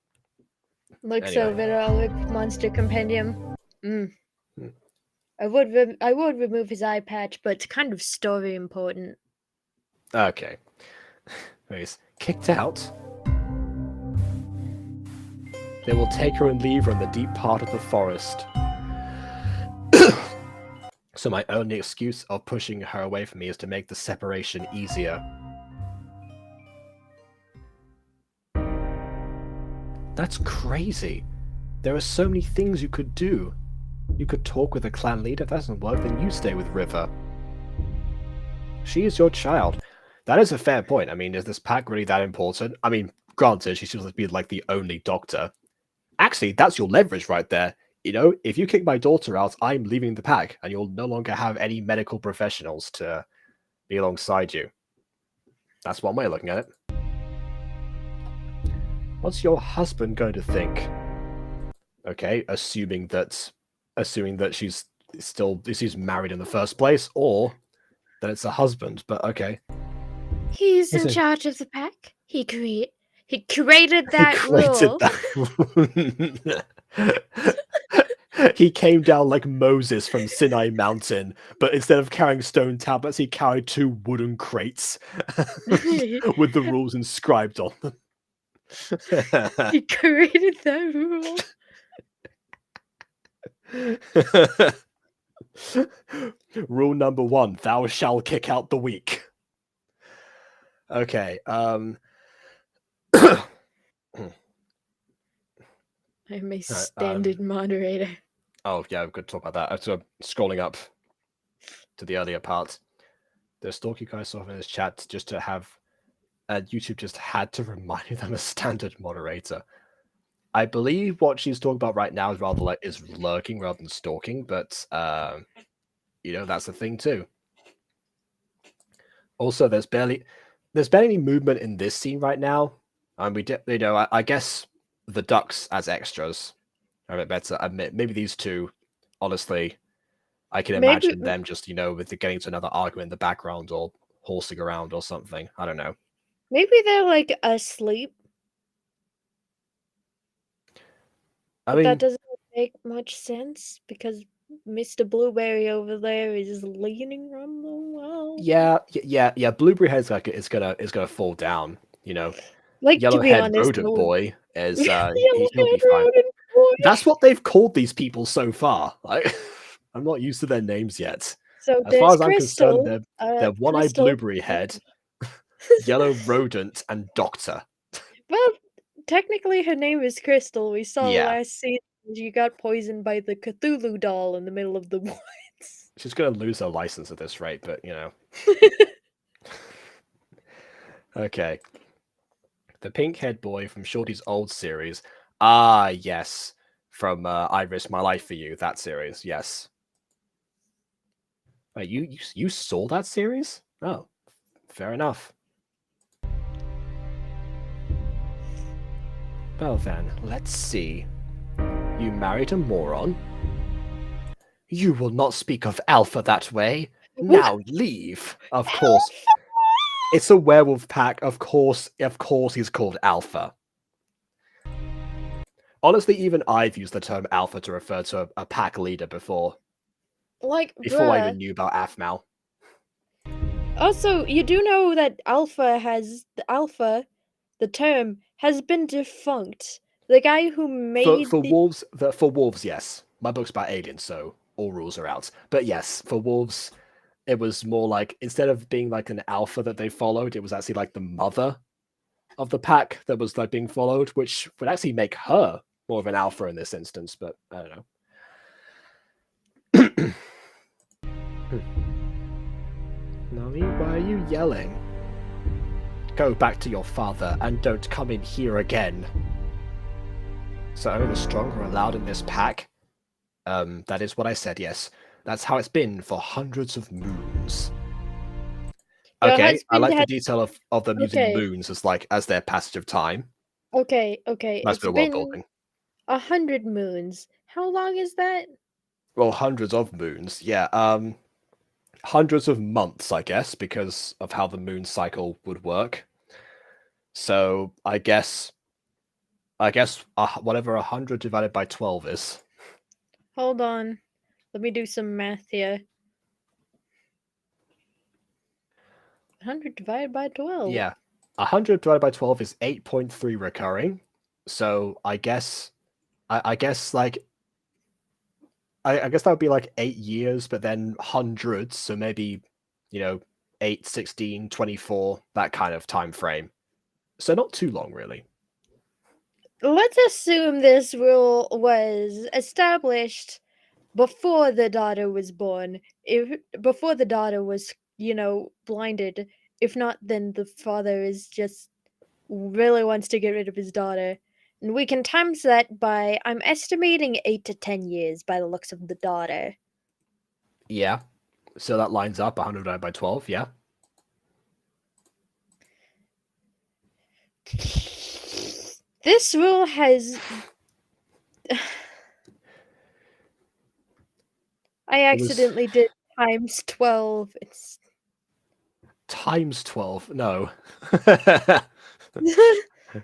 Looks over at Monster Compendium. I would remove his eye patch, but it's kind of story important. Okay. Anyways, kicked out. They will take her and leave her in the deep part of the forest. So my only excuse of pushing her away from me is to make the separation easier. That's crazy. There are so many things you could do. You could talk with a clan leader. If that doesn't work, then you stay with River. She is your child. That is a fair point. I mean, is this pack really that important? I mean, granted, she seems to be the only doctor. Actually, that's your leverage right there. If you kick my daughter out, I'm leaving the pack, and you'll no longer have any medical professionals to be alongside you. That's one way of looking at it. What's your husband going to think? Okay, assuming that she's married in the first place, or that it's a husband. But okay, he's in charge of the pack. He created that rule. He came down like Moses from Sinai Mountain, but instead of carrying stone tablets, he carried 2 wooden crates with the rules inscribed on them. He created that rule. Rule number 1, thou shalt kick out the weak. Okay, I'm a standard moderator. Oh, yeah, we've got to talk about that. So scrolling up to the earlier part. The stalk you guys saw in this chat just to have YouTube just had to remind them a standard moderator. I believe what she's talking about right now is rather is lurking rather than stalking, but that's the thing too. Also, there's barely any movement in this scene right now. And I guess the ducks as extras are a bit better. Maybe these two, honestly, I can imagine them just, with getting to another argument in the background or horsing around or something. I don't know. Maybe they're asleep. But that doesn't make much sense because Mr. Blueberry over there is leaning on the wall. Yeah. Blueberry Head's is gonna fall down. Yellowhead Rodent Boy is he'll be fine. That's what they've called these people so far. I'm not used to their names yet. So as far as I'm concerned, they're One-Eyed Blueberry Head, Yellow Rodent, and Doctor. Well, technically her name is Crystal. We saw last season she got poisoned by the Cthulhu doll in the middle of the woods. She's gonna lose her license at this rate, but Okay. The pink-haired boy from Shorty's old series. Ah, yes. From I Risk My Life for You, that series, yes. Wait, you saw that series? Oh, fair enough. Well then, let's see. You married a moron? You will not speak of Alpha that way. Now leave. Of course. It's a werewolf pack. Of course he's called Alpha. Honestly, even I've used the term Alpha to refer to a pack leader before. Like, Before I bruh. even knew about Aphmau. Also, you do know that the term, has been defunct. The guy who made For wolves, yes. My book's about aliens, so all rules are out. But yes, for wolves, it was more like, instead of being like an alpha that they followed, it was actually like the mother of the pack that was like being followed, which would actually make her more of an alpha in this instance, but I don't know. Nami, why are you yelling? Go back to your father and don't come in here again. So only the strong are allowed in this pack? That is what I said, yes. That's how it's been for hundreds of moons. Okay, I like the detail of them using moons as their passage of time. Okay, Nice bit of world building. 100 moons. How long is that? Well, hundreds of moons, yeah. Hundreds of months, I guess, because of how the moon cycle would work. So I guess whatever 100 divided by 12 is. Hold on. Let me do some math here. 100 divided by 12. Yeah. 100 divided by 12 is 8.3 recurring. So I guess I guess that would be like 8 years, but then hundreds, so maybe 8, 16, 24, that kind of time frame. So not too long, really. Let's assume this rule was established before the daughter was born. Before the daughter was, blinded. If not, then the father is just really wants to get rid of his daughter. And we can times that by, I'm estimating 8 to 10 years by the looks of the daughter. Yeah. So that lines up 100 divided by 12, yeah. This rule has... I accidentally did times 12. It's... Times 12? No.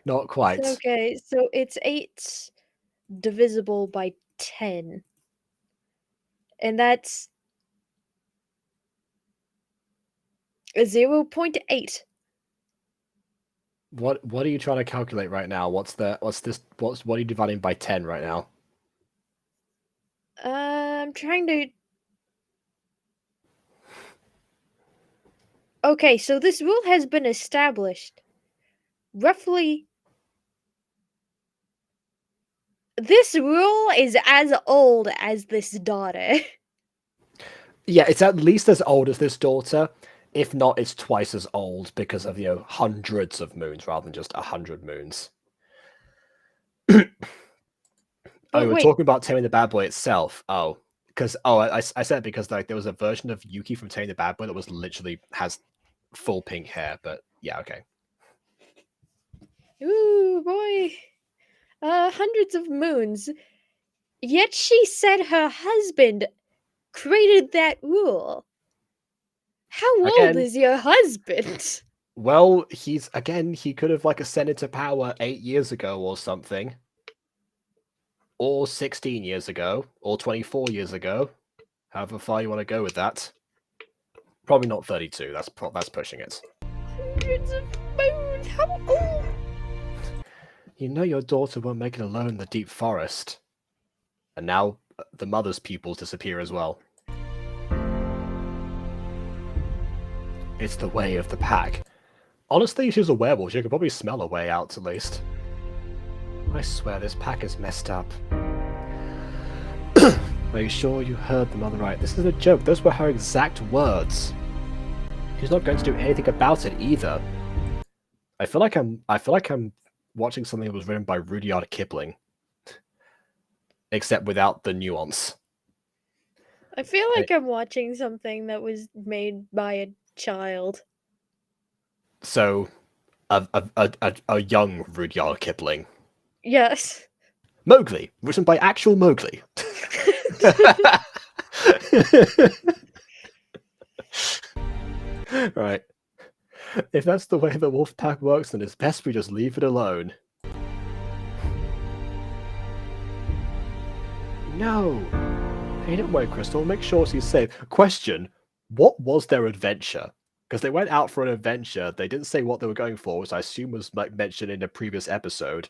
Not quite. Okay, so it's 8 divisible by 10. And that's 0.8. What are you trying to calculate right now? What are you dividing by 10 right now? I'm trying to... Okay, so this rule has been established. Roughly... This rule is as old as this daughter. Yeah, it's at least as old as this daughter. If not, it's twice as old because of, hundreds of moons rather than just 100 moons. We're talking about Taming the Bad Boy itself. I said it because there was a version of Yuki from Taming the Bad Boy that was literally has full pink hair, but yeah, okay. Ooh, boy. Hundreds of moons. Yet she said her husband created that rule. How old is your husband? Well, he could have ascended to power 8 years ago or something. Or 16 years ago, or 24 years ago. However far you want to go with that. Probably not 32, that's pushing it. Hundreds of moons, how old? You know your daughter won't make it alone in the deep forest. And now the mother's pupils disappear as well. It's the way of the pack. Honestly, if she was a werewolf, she could probably smell a way out at least. I swear this pack is messed up. Are you sure you heard the mother right? This isn't a joke, those were her exact words. She's not going to do anything about it either. I feel like I'm watching something that was written by Rudyard Kipling, except without the nuance. I feel like I'm watching something that was made by a child. So, a young Rudyard Kipling. Yes. Mowgli, written by actual Mowgli. Right. If that's the way the wolf pack works, then it's best we just leave it alone. No. Hey, don't worry, Crystal. Make sure she's safe. Question: what was their adventure? Because they went out for an adventure. They didn't say what they were going for, which I assume was like mentioned in a previous episode.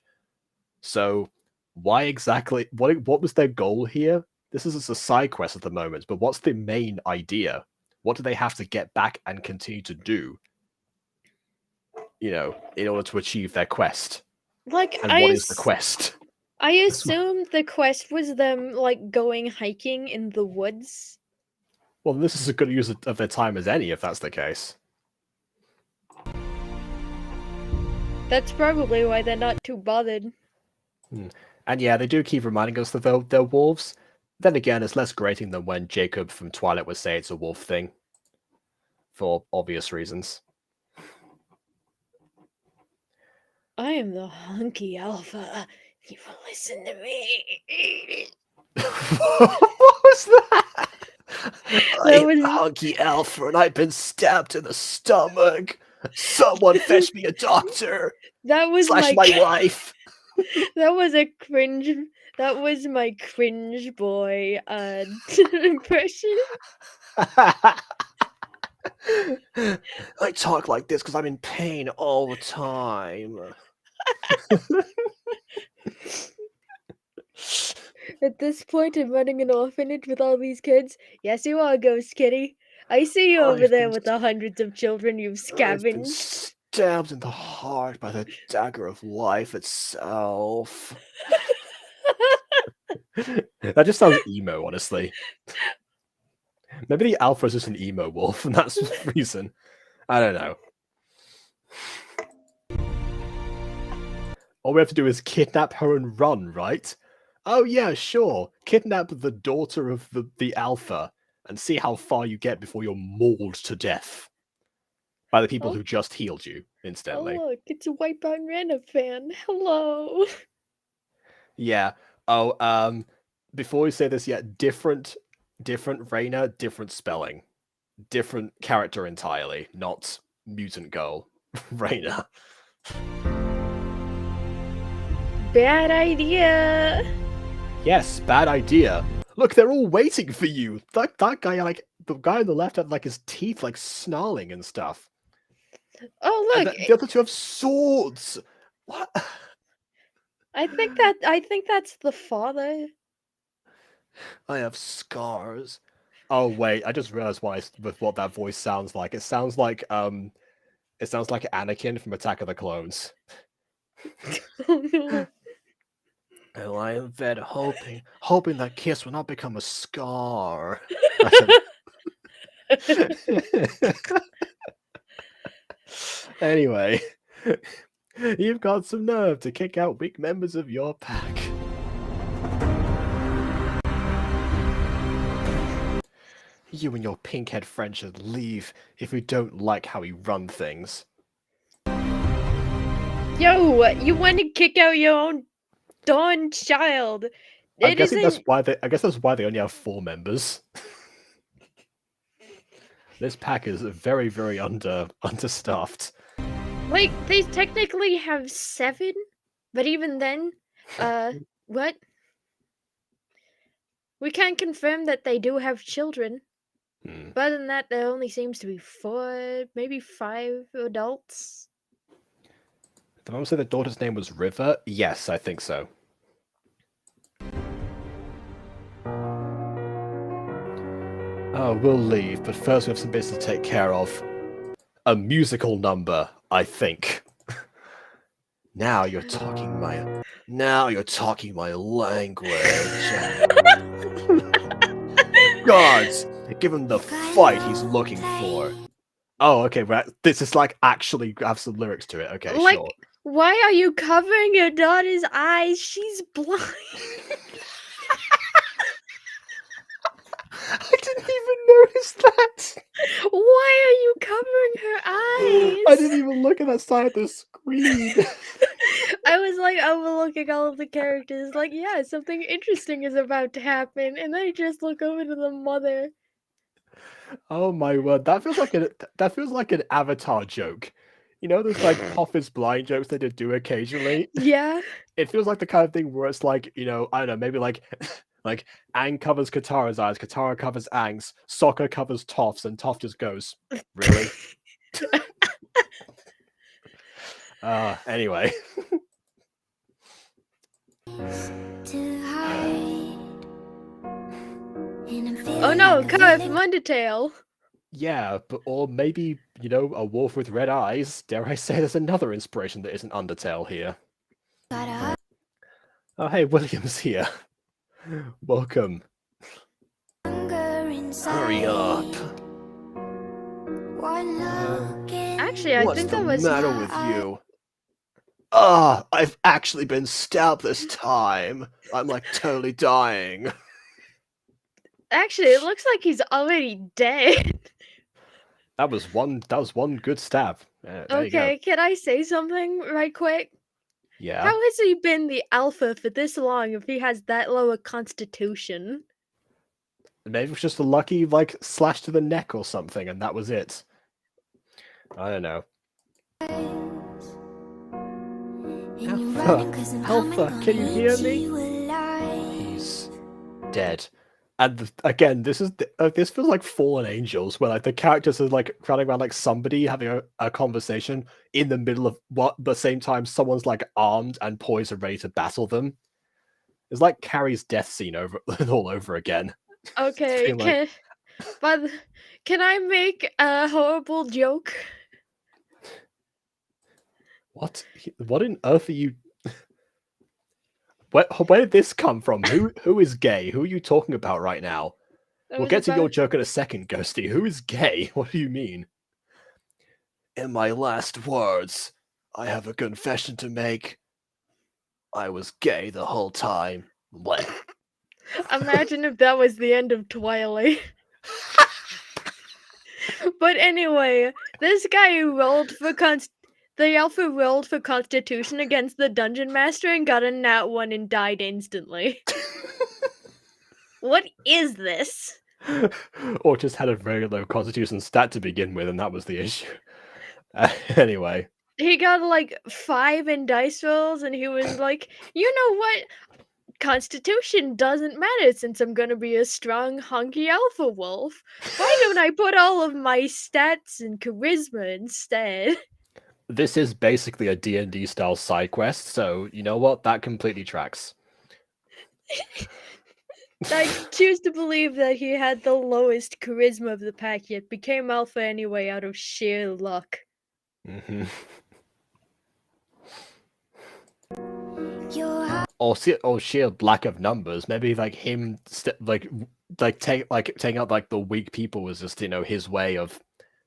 So, why exactly? What was their goal here? This is a side quest at the moment, but what's the main idea? What do they have to get back and continue to do? You know, in order to achieve their quest. Like, And what is the quest? I assumed the quest was them, like, going hiking in the woods. Well, this is a good use of their time as any, if that's the case. That's probably why they're not too bothered. And yeah, they do keep reminding us that they're wolves. Then again, it's less grating than when Jacob from Twilight would say it's a wolf thing. For obvious reasons. I am the hunky alpha. You will listen to me. What was that? That was I'm a hunky alpha and I've been stabbed in the stomach. Someone fetch me a doctor. that was Slash my wife. That was a cringe. That was my cringe boy impression. I talk like this because I'm in pain all the time. At this point, I'm running an orphanage with all these kids. Yes, you are, Ghost Kitty. I see you over I've there been with the hundreds of children you've I've been scavenged. stabbed in the heart by the dagger of life itself. That just sounds emo, honestly. Maybe the alpha is just an emo wolf, and that's the reason. I don't know. All we have to do is kidnap her and run, right? Oh yeah, sure. Kidnap the daughter of the alpha and see how far you get before you're mauled to death by the people who just healed you instantly. Oh, look, it's a Wipeout Rana fan. Hello. Yeah. Oh, before we say this yet, different Reyna, different spelling. Different character entirely, not mutant girl Reyna. Bad idea. Yes, bad idea. Look, they're all waiting for you. That guy, like the guy on the left, had like his teeth like snarling and stuff. Oh, And look. the other two have swords. What? I think that's the father. I have scars. Oh wait, I just realized what that voice sounds like. It sounds like Anakin from Attack of the Clones. Oh no. And I am fed hoping that kiss will not become a scar. Anyway, you've got some nerve to kick out weak members of your pack. You and your pink-head friend should leave if you don't like how we run things. Yo, you want to kick out your own darn child? I guess that's why they only have 4 members. This pack is very, very understaffed. Like, they technically have 7, but even then, what? We can't confirm that they do have children. But other than that, there only seems to be 4, maybe 5 adults. The mom said the daughter's name was River? Yes, I think so. Oh, we'll leave, but first we have some business to take care of. A musical number, I think. Now you're talking my language. Guards, give him the fight he's looking for. Oh, okay. Right. This is like actually have some lyrics to it. Okay, Like, sure. why are you covering your daughter's eyes? She's blind. I didn't even notice that. Why are you covering her I eyes? didn't even look at that side of the screen. I was like overlooking all of the characters, like, yeah, something interesting is about to happen, and then I just look over to the mother. Oh my word, that feels like an Avatar joke. You know, those like Puff is blind jokes they do occasionally. Yeah. It feels like the kind of thing where it's like, you know, I don't know, maybe like like Aang covers Katara's eyes, Katara covers Aang's, Sokka covers Toph's, and Toph just goes, "Really?" Anyway. Oh no, Kara from Undertale. Yeah, but or maybe, you know, a wolf with red eyes. Dare I say there's another inspiration that isn't Undertale here. Oh hey, William's here. Welcome. Hurry up. Actually, I What's think the that was matter with you? Ah, I've actually been stabbed this time. I'm like totally dying. Actually, it looks like he's already dead. That was one good stab. There you go. Okay, can I say something right quick? Yeah. How has he been the alpha for this long if he has that low a constitution? Maybe it was just a lucky like slash to the neck or something, and that was it. I don't know. Alpha, Alpha, can you hear me? He's dead. And again, this feels like Fallen Angels, where like the characters are like running around like somebody having a conversation in the middle of what, but at the same time someone's like armed and poised and ready to battle them. It's like Carrie's death scene over all over again. Okay, Like, can I make a horrible joke? what? What on earth are you? Where did this come from? Who is gay? Who are you talking about right now? That We'll was get to your about joke in a second, Ghosty. Who is gay? What do you mean? In my last words, I have a confession to make. I was gay the whole time. Blech. Imagine if that was the end of Twilight. But anyway, this guy who rolled for the alpha rolled for Constitution against the Dungeon Master and got a nat 1 and died instantly. What is this? Or just had a very low constitution stat to begin with, and that was the issue. Anyway. He got like 5 in dice rolls, and he was like, you know what? Constitution doesn't matter since I'm gonna be a strong, hunky alpha wolf. Why don't I put all of my stats in charisma instead? This is basically a D&D style side quest, so you know what? That completely tracks. I choose to believe that he had the lowest charisma of the pack, yet became alpha anyway out of sheer luck. Mm-hmm. Or sheer lack of numbers. Maybe like him, taking out like the weak people was just, you know, his way of,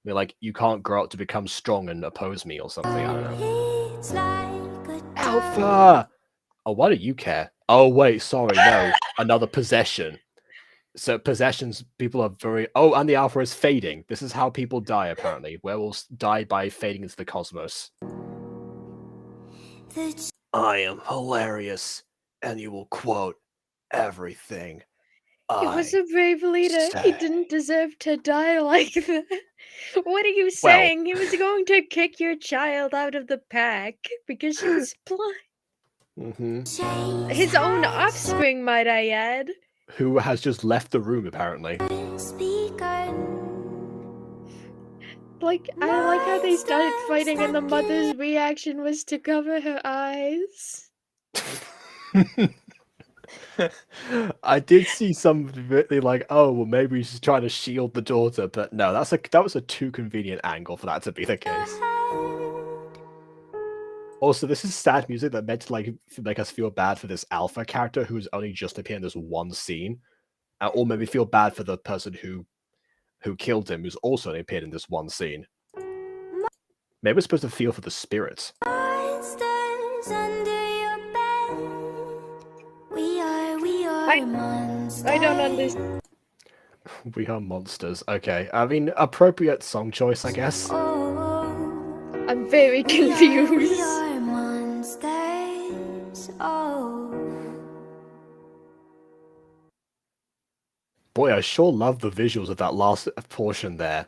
you know, like, you can't grow up to become strong and oppose me or something. I don't know. Alpha. Oh, why do you care? Oh wait, sorry, no, another possession. So possessions, people are very. Oh, and the alpha is fading. This is how people die. Apparently, werewolves die by fading into the cosmos. I am hilarious, and you will quote everything. He was a brave leader. He didn't deserve to die like that. What are you saying? He was going to kick your child out of the pack because she was blind. Mm-hmm. His own offspring, might I add. Who has just left the room, apparently. Like, I like how they started fighting and the mother's reaction was to cover her eyes. I did see some really like, oh, well, maybe she's trying to shield the daughter, but no, that was a too convenient angle for that to be the case. Also, this is sad music that meant to like make us feel bad for this alpha character who's only just appeared in this one scene, or maybe feel bad for the person who killed him, who's also only appeared in this one scene. Maybe we're supposed to feel for the spirit. Monsters under your bed. We are monsters. I don't understand. We are monsters. Okay. I mean, appropriate song choice, I guess. Oh, I'm very we confused. are monsters. Oh. Boy, I sure love the visuals of that last portion there.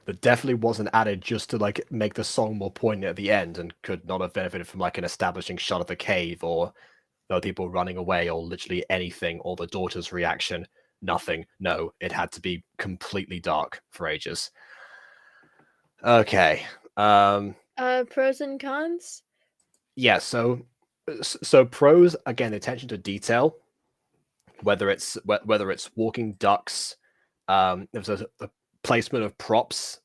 That definitely wasn't added just to like make the song more poignant at the end, and could not have benefited from like an establishing shot of the cave or the people running away or literally anything, or the daughter's reaction. Nothing. No, it had to be completely dark for ages. Okay. Pros and cons? Yeah, so pros, again, attention to detail. Whether it's walking ducks, there's a placement of props,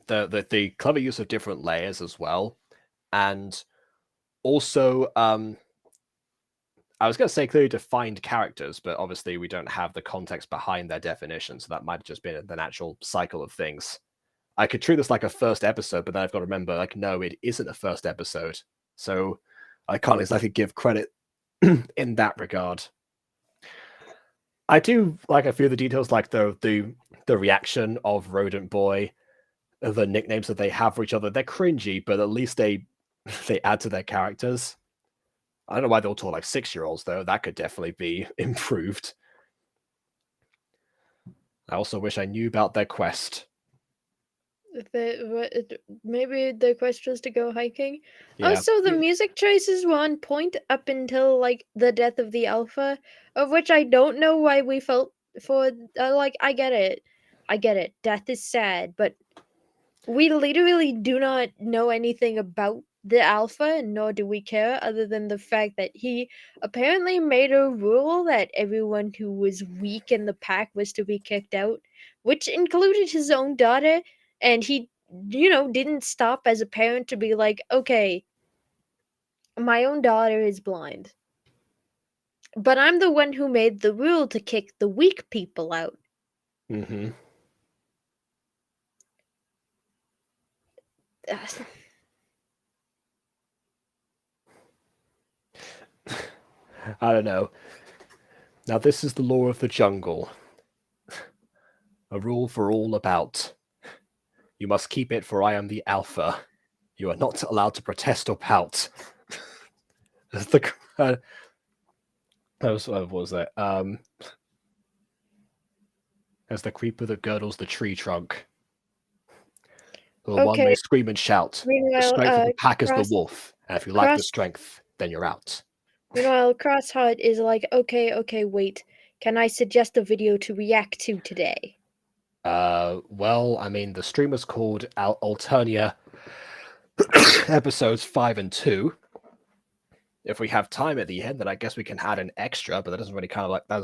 the clever use of different layers as well, and also I was going to say clearly defined characters, but obviously we don't have the context behind their definition, so that might have just been the natural cycle of things. I could treat this like a first episode, but then I've got to remember, like, no, it isn't a first episode, so I can't exactly give credit in that regard. I do like a few of the details, like the reaction of Rodent Boy, the nicknames that they have for each other. They're cringy, but at least they add to their characters. I don't know why they're all taught like 6-year-olds, though. That could definitely be improved. I also wish I knew about their quest. Maybe the quest was to go hiking. Yeah. Also, the music choices were on point up until like the death of the alpha, of which I don't know why we felt for. Like, I get it, Death is sad, but we literally do not know anything about the alpha, nor do we care, other than the fact that he apparently made a rule that everyone who was weak in the pack was to be kicked out, which included his own daughter. And he, didn't stop as a parent to be like, okay, my own daughter is blind, but I'm the one who made the rule to kick the weak people out. Mm-hmm. I don't know. Now this is the law of the jungle. A rule for all about. You must keep it, for I am the alpha. You are not allowed to protest or pout. What was that? As the creeper that girdles the tree trunk. The one may scream and shout. The strength of the pack is the wolf, and if you lack the strength, then you're out. Meanwhile, Crossheart is like, okay, wait. Can I suggest a video to react to today? Well, I mean, the stream was called Alternia episodes 5 and 2. If we have time at the end, then I guess we can add an extra, but that doesn't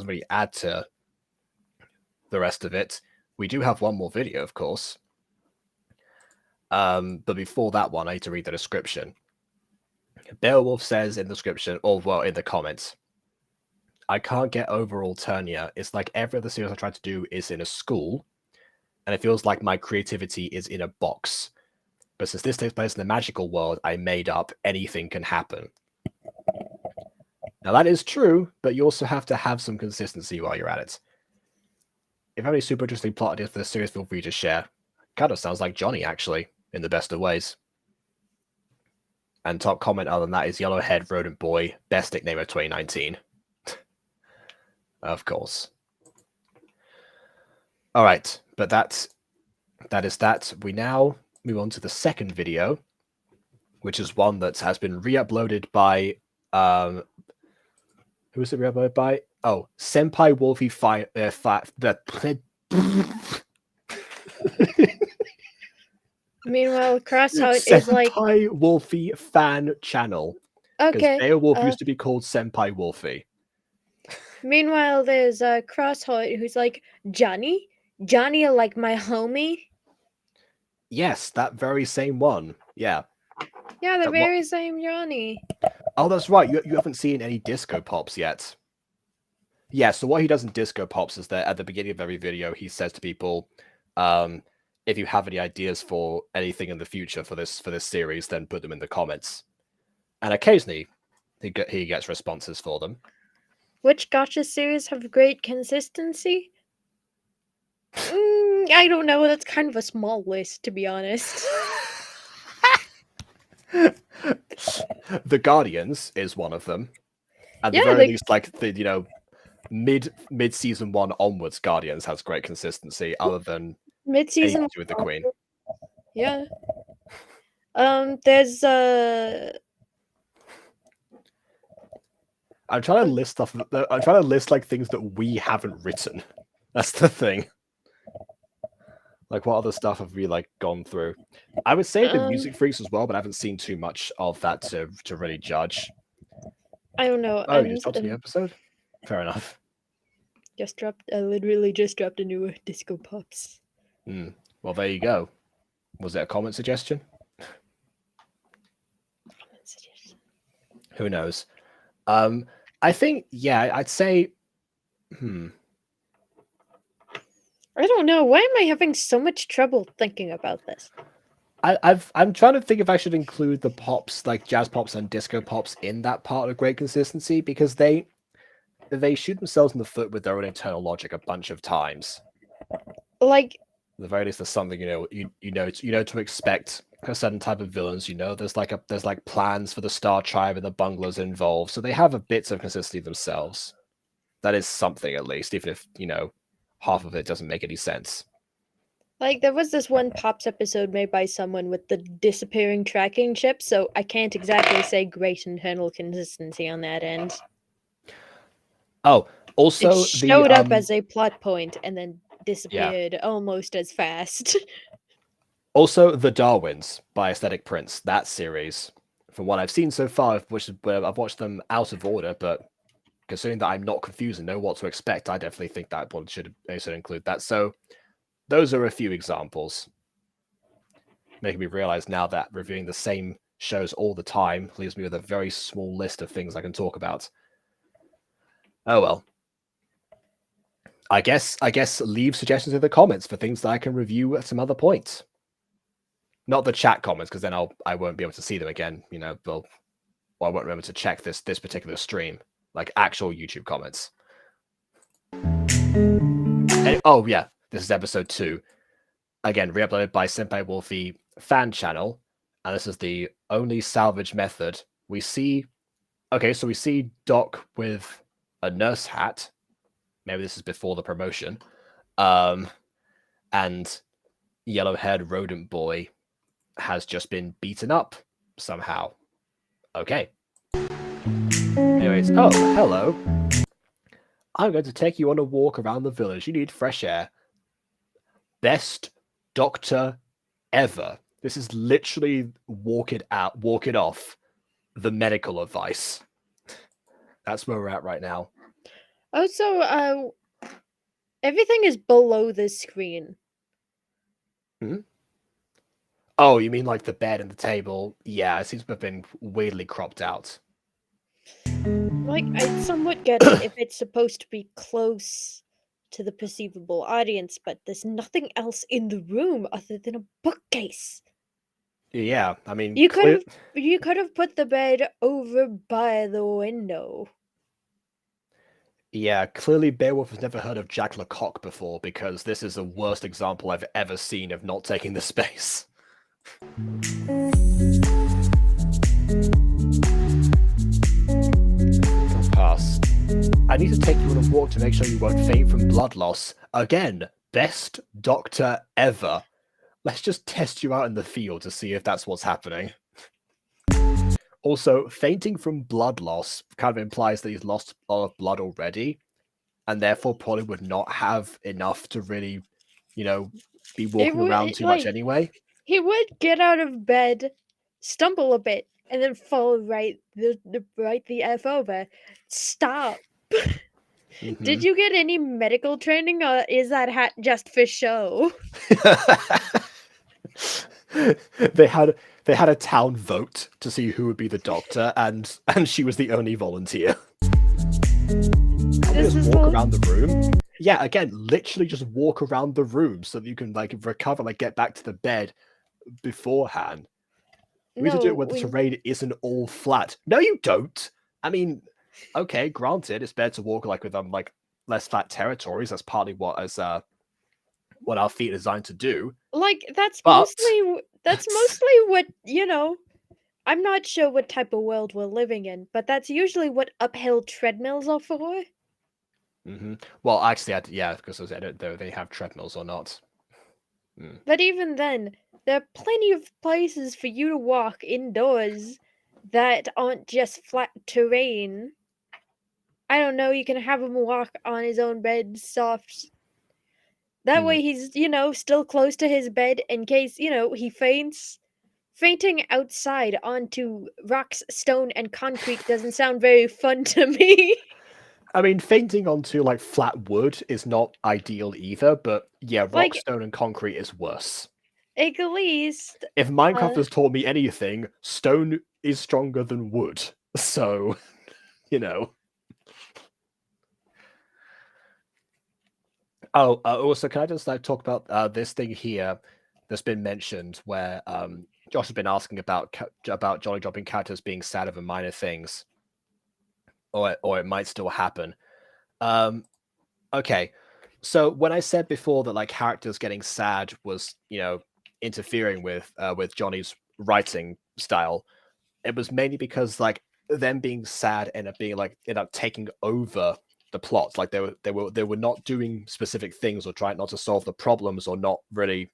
really add to the rest of it. We do have one more video, of course. But before that one, I need to read the description. Beowulf says in the description, or well, in the comments, I can't get over Alternia. It's like every other series I try to do is in a school, and it feels like my creativity is in a box. But since this takes place in the magical world I made up, anything can happen. Now that is true, but you also have to have some consistency while you're at it. If you have any super interesting plot ideas for this series, feel free to share. Kind of sounds like Johnny, actually, in the best of ways. And top comment other than that is Yellowhead Rodent Boy, best nickname of 2019. Of course. Alright, but that is that. We now move on to the second video, which is one that has been re-uploaded by who is it re-uploaded by? Oh, Senpai Wolfie Meanwhile, Crossheart is like Senpai Wolfie fan channel. okay. Beowulf used to be called Senpai Wolfie. Meanwhile, there's Crossheart who's like Johnny, like my homie. Yes, that very same one. Yeah. Yeah, the very same Johnny. Oh, that's right. You haven't seen any Disco Pops yet. Yeah, so what he does in Disco Pops is that at the beginning of every video, he says to people, if you have any ideas for anything in the future for this series, then put them in the comments. And occasionally, he gets responses for them. Which Gacha series have great consistency? I don't know. That's kind of a small list, to be honest. The Guardians is one of them. At the Yeah, very they- least, like the mid season 1 onwards, Guardians has great consistency, other than Mid-season anything to do with the Queen. Yeah. There's I'm trying to list stuff. I'm trying to list like things that we haven't written. That's the thing. Like, what other stuff have we like gone through? I would say the Music Freaks as well, but I haven't seen too much of that to really judge. I don't know. Oh, you just dropped a new episode? Fair enough. Literally just dropped a new Disco Pops. Well, there you go. Was it a comment suggestion? Who knows? I think, yeah, I'd say. I don't know. Why am I having so much trouble thinking about this? I'm trying to think if I should include the pops, like jazz pops and disco pops, in that part of great consistency, because they shoot themselves in the foot with their own internal logic a bunch of times. Like, at the very least, there's something you know to expect a certain type of villains. There's like plans for the Star Tribe and the Bunglers involved, so they have a bit of consistency themselves. That is something, at least, even if half of it doesn't make any sense. Like, there was this one Pops episode made by someone with the disappearing tracking chip, so I can't exactly say great internal consistency on that end. Oh, also, it showed up as a plot point and then disappeared almost as fast. Also, The Darwins by Aesthetic Prince, that series, from what I've seen so far, I've watched them out of order, but considering that I'm not confused and know what to expect, I definitely think that one should include that. So, those are a few examples. Making me realize now that reviewing the same shows all the time leaves me with a very small list of things I can talk about. Oh well. I guess leave suggestions in the comments for things that I can review at some other point. Not the chat comments, because then I won't be able to see them again. I won't remember to check this particular stream, like actual YouTube comments. Oh yeah, this is episode 2. Again, re-uploaded by Senpai Wolfie fan channel, and this is the only salvage method. We see Doc with a nurse hat. Maybe this is before the promotion. And yellow-haired rodent boy has just been beaten up somehow. Okay. Anyways, oh, hello. I'm going to take you on a walk around the village. You need fresh air. Best doctor ever. This is literally walk it off the medical advice. That's where we're at right now. Also, everything is below the screen. Oh, you mean like the bed and the table? Yeah, it seems to have been weirdly cropped out. Like, I somewhat get it if it's supposed to be close to the perceivable audience, but there's nothing else in the room other than a bookcase. Yeah, I mean, you could have put the bed over by the window. Yeah, clearly Beowulf has never heard of Jack Lecoq before, because this is the worst example I've ever seen of not taking the space. Pass. I need to take you on a walk to make sure you won't faint from blood loss. Again, best doctor ever. Let's just test you out in the field to see if that's what's happening. Also, fainting from blood loss kind of implies that he's lost a lot of blood already, and therefore probably would not have enough to really, be walking around too much anyway. He would get out of bed, stumble a bit, and then fall right the F over. Stop. Mm-hmm. Did you get any medical training, or is that hat just for show? They had a town vote to see who would be the doctor, and she was the only volunteer. Can we just walk around the room? yeah, again, literally just walk around the room so that you can like recover, like get back to the bed beforehand. We need to do it where the terrain isn't all flat. No, you don't. I mean, okay, granted, it's better to walk like with like less flat territories. That's partly what what our feet are designed to do. Like that's But mostly what, I'm not sure what type of world we're living in, but that's usually what uphill treadmills are for. Well, actually, yeah, because I don't know if they have treadmills or not. But even then, there are plenty of places for you to walk indoors that aren't just flat terrain. I don't know, you can have him walk on his own bed soft. That way he's, still close to his bed in case, he faints. Fainting outside onto rocks, stone, and concrete doesn't sound very fun to me. I mean, fainting onto like flat wood is not ideal either, but yeah, rock, stone, and concrete is worse. At least, if Minecraft has taught me anything, stone is stronger than wood. So, Oh, also, can I just like talk about this thing here that's been mentioned, where Josh has been asking about Jolly dropping characters being sad over minor things, or it might still happen. Okay, so when I said before that like characters getting sad was interfering with Johnny's writing style, it was mainly because like them being sad and it being like taking over the plot. Like they were not doing specific things or trying not to solve the problems or not really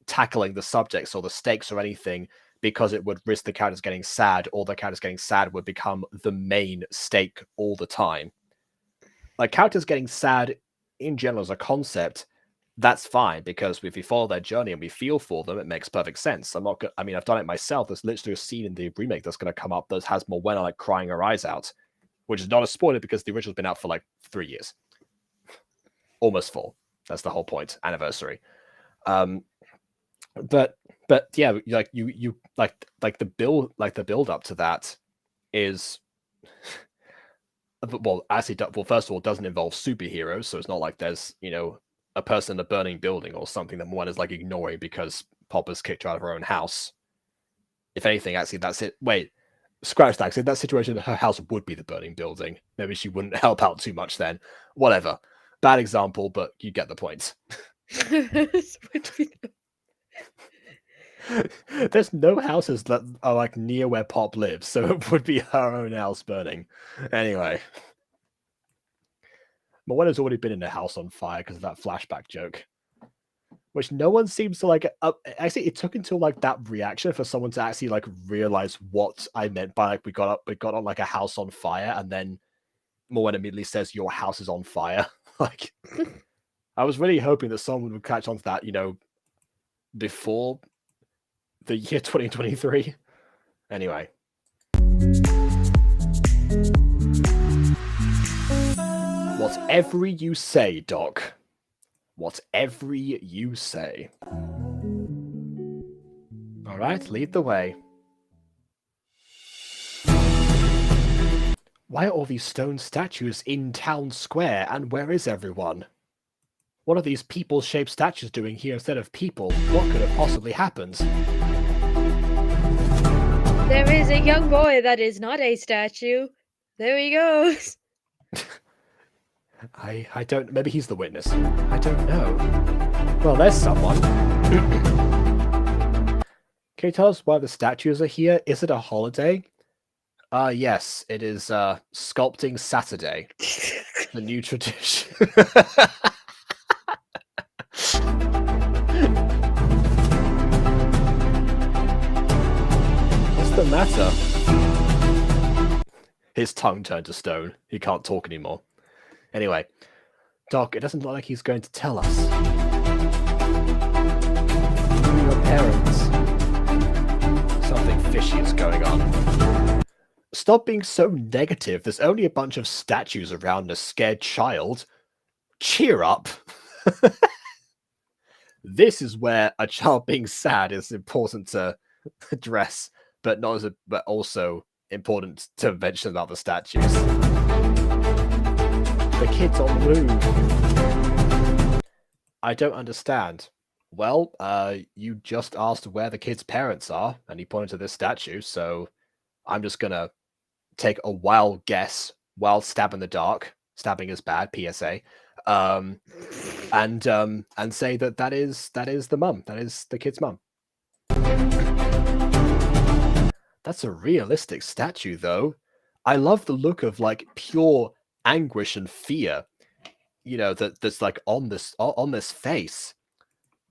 tackling the subjects or the stakes or anything, because it would risk the characters getting sad, or the characters getting sad would become the main stake all the time. Like characters getting sad in general as a concept, that's fine, because if we follow their journey and we feel for them, it makes perfect sense. I mean, I've done it myself. There's literally a scene in the remake that's going to come up that has Morwenna like crying her eyes out, which is not a spoiler because the original's been out for like 3 years, almost 4. That's the whole point. Anniversary. But yeah, like you like the build up to that is. Well, actually, first of all, it doesn't involve superheroes, so it's not like there's a person in a burning building or something that one is like ignoring because Popper's kicked her out of her own house. If anything, actually, that's it. Wait, scratch that. Actually, in that situation, her house would be the burning building. Maybe she wouldn't help out too much then. Whatever. Bad example, but you get the point. There's no houses that are like near where Pop lives, so it would be her own house burning. Anyway, Morwenna's already been in a house on fire because of that flashback joke, which no one seems to like. Actually, it took until like that reaction for someone to actually like realize what I meant by like we got on like a house on fire, and then Morwenna immediately says your house is on fire. Like, I was really hoping that someone would catch on to that, before the year 2023. Anyway. Whatever you say, Doc. Whatever you say. Alright, lead the way. Why are all these stone statues in town square, and where is everyone? What are these people-shaped statues doing here instead of people? What could have possibly happened? There is a young boy that is not a statue. There he goes. I don't... Maybe he's the witness. I don't know. Well, there's someone. Can you tell us why the statues are here? Is it a holiday? Yes, it is Sculpting Saturday. The new tradition. What's the matter? His tongue turned to stone. He can't talk anymore. Anyway, Doc, it doesn't look like he's going to tell us. Who are your parents? Something fishy is going on. Stop being so negative. There's only a bunch of statues around a scared child. Cheer up. This is where a child being sad is important to address, but also important to mention about the statues. The kid's on the move. I don't understand. Well, you just asked where the kid's parents are, and he pointed to this statue, so I'm just gonna take a wild guess, wild stab in the dark. Stabbing is bad, PSA. And say that is the mum. That is the kid's mum. That's a realistic statue, though. I love the look of like pure anguish and fear. You know, that's like on this face.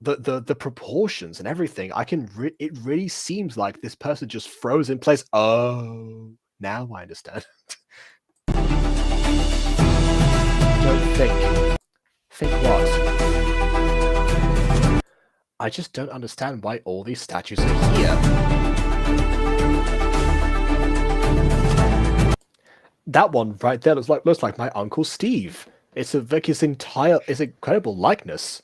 The proportions and everything. It really seems like this person just froze in place. Oh, now I understand. Don't think. Think what? I just don't understand why all these statues are here. That one right there looks like my Uncle Steve. It's his incredible likeness.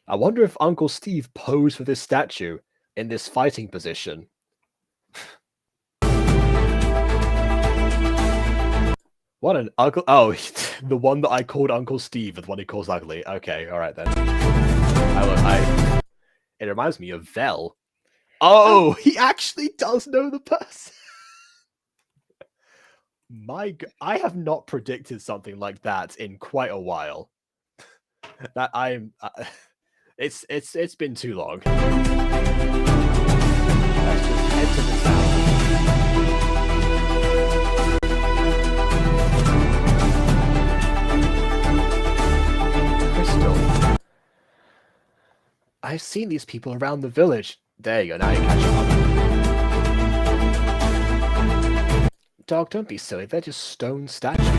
I wonder if Uncle Steve posed for this statue in this fighting position. What an ugly... Oh, the one that I called Uncle Steve, the one he calls ugly. Okay, alright then. It reminds me of Vel. Oh, he actually does know the person. I have not predicted something like that in quite a while. That it's been too long. Let's just head to the town. Crystal. I've seen these people around the village. There you go, now you're catching up. Dog, don't be silly, they're just stone statues. The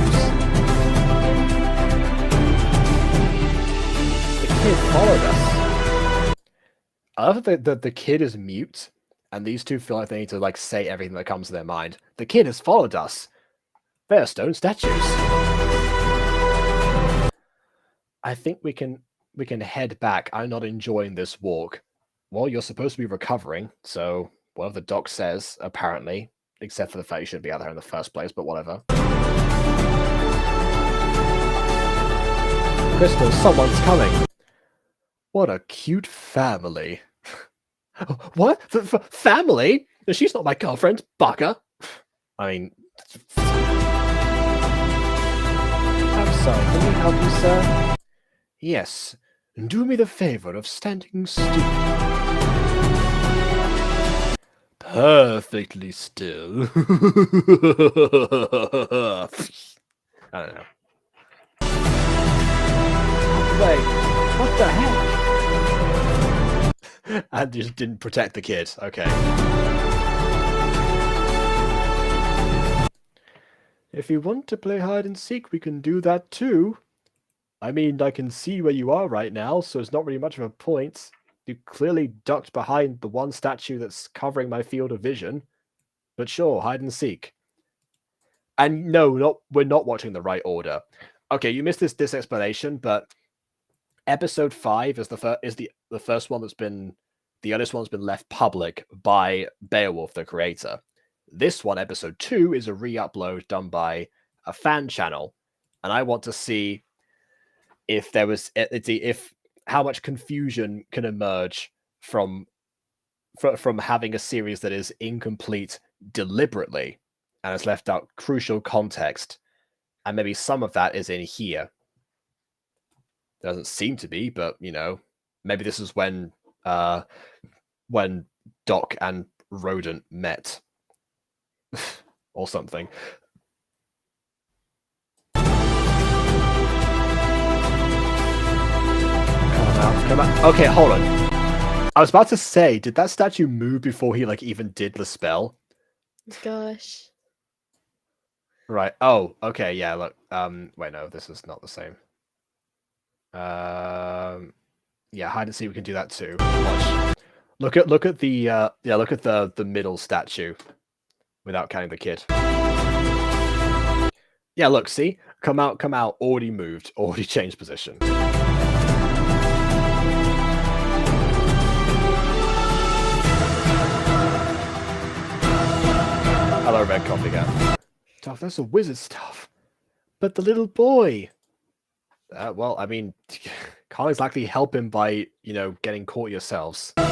kid followed us. I love that the kid is mute, and these two feel like they need to like say everything that comes to their mind. The kid has followed us. They're stone statues. I think we can head back. I'm not enjoying this walk. Well, you're supposed to be recovering, so whatever the doc says, apparently. Except for the fact you shouldn't be out there in the first place, but whatever. Crystal, someone's coming. What a cute family. What? Family? She's not my girlfriend, Baka. I mean... I'm sorry, can we help you, sir? Yes. Do me the favor of standing still. Perfectly still. I don't know. Wait, what the heck? And just didn't protect the kid. Okay. If you want to play hide and seek, we can do that too. I mean, I can see where you are right now, so it's not really much of a point. You clearly ducked behind the one statue that's covering my field of vision. But sure, hide and seek. And no, we're not watching the right order. Okay, you missed this explanation, but episode 5 is the first one that's been the earliest one's been left public by Beowulf, the creator. This one, episode 2, is a re-upload done by a fan channel, and I want to see if there was how much confusion can emerge from having a series that is incomplete deliberately and has left out crucial context, and maybe some of that is in here. Doesn't seem to be, but you know, maybe this is when Doc and Rodent met or something. Come out. Okay, hold on. I was about to say, did that statue move before he like even did the spell? Gosh. Right. Oh, okay, yeah, look. Wait, no, this is not the same. Yeah, hide and seek, we can do that too. Watch. Look at the look at the middle statue without counting the kid. Yeah, look, see? Come out, already moved, already changed position. Hello, Red Coffee Gap. Stuff, that's a wizard stuff. But the little boy. Well, I mean, can't exactly help him by, getting caught yourselves. We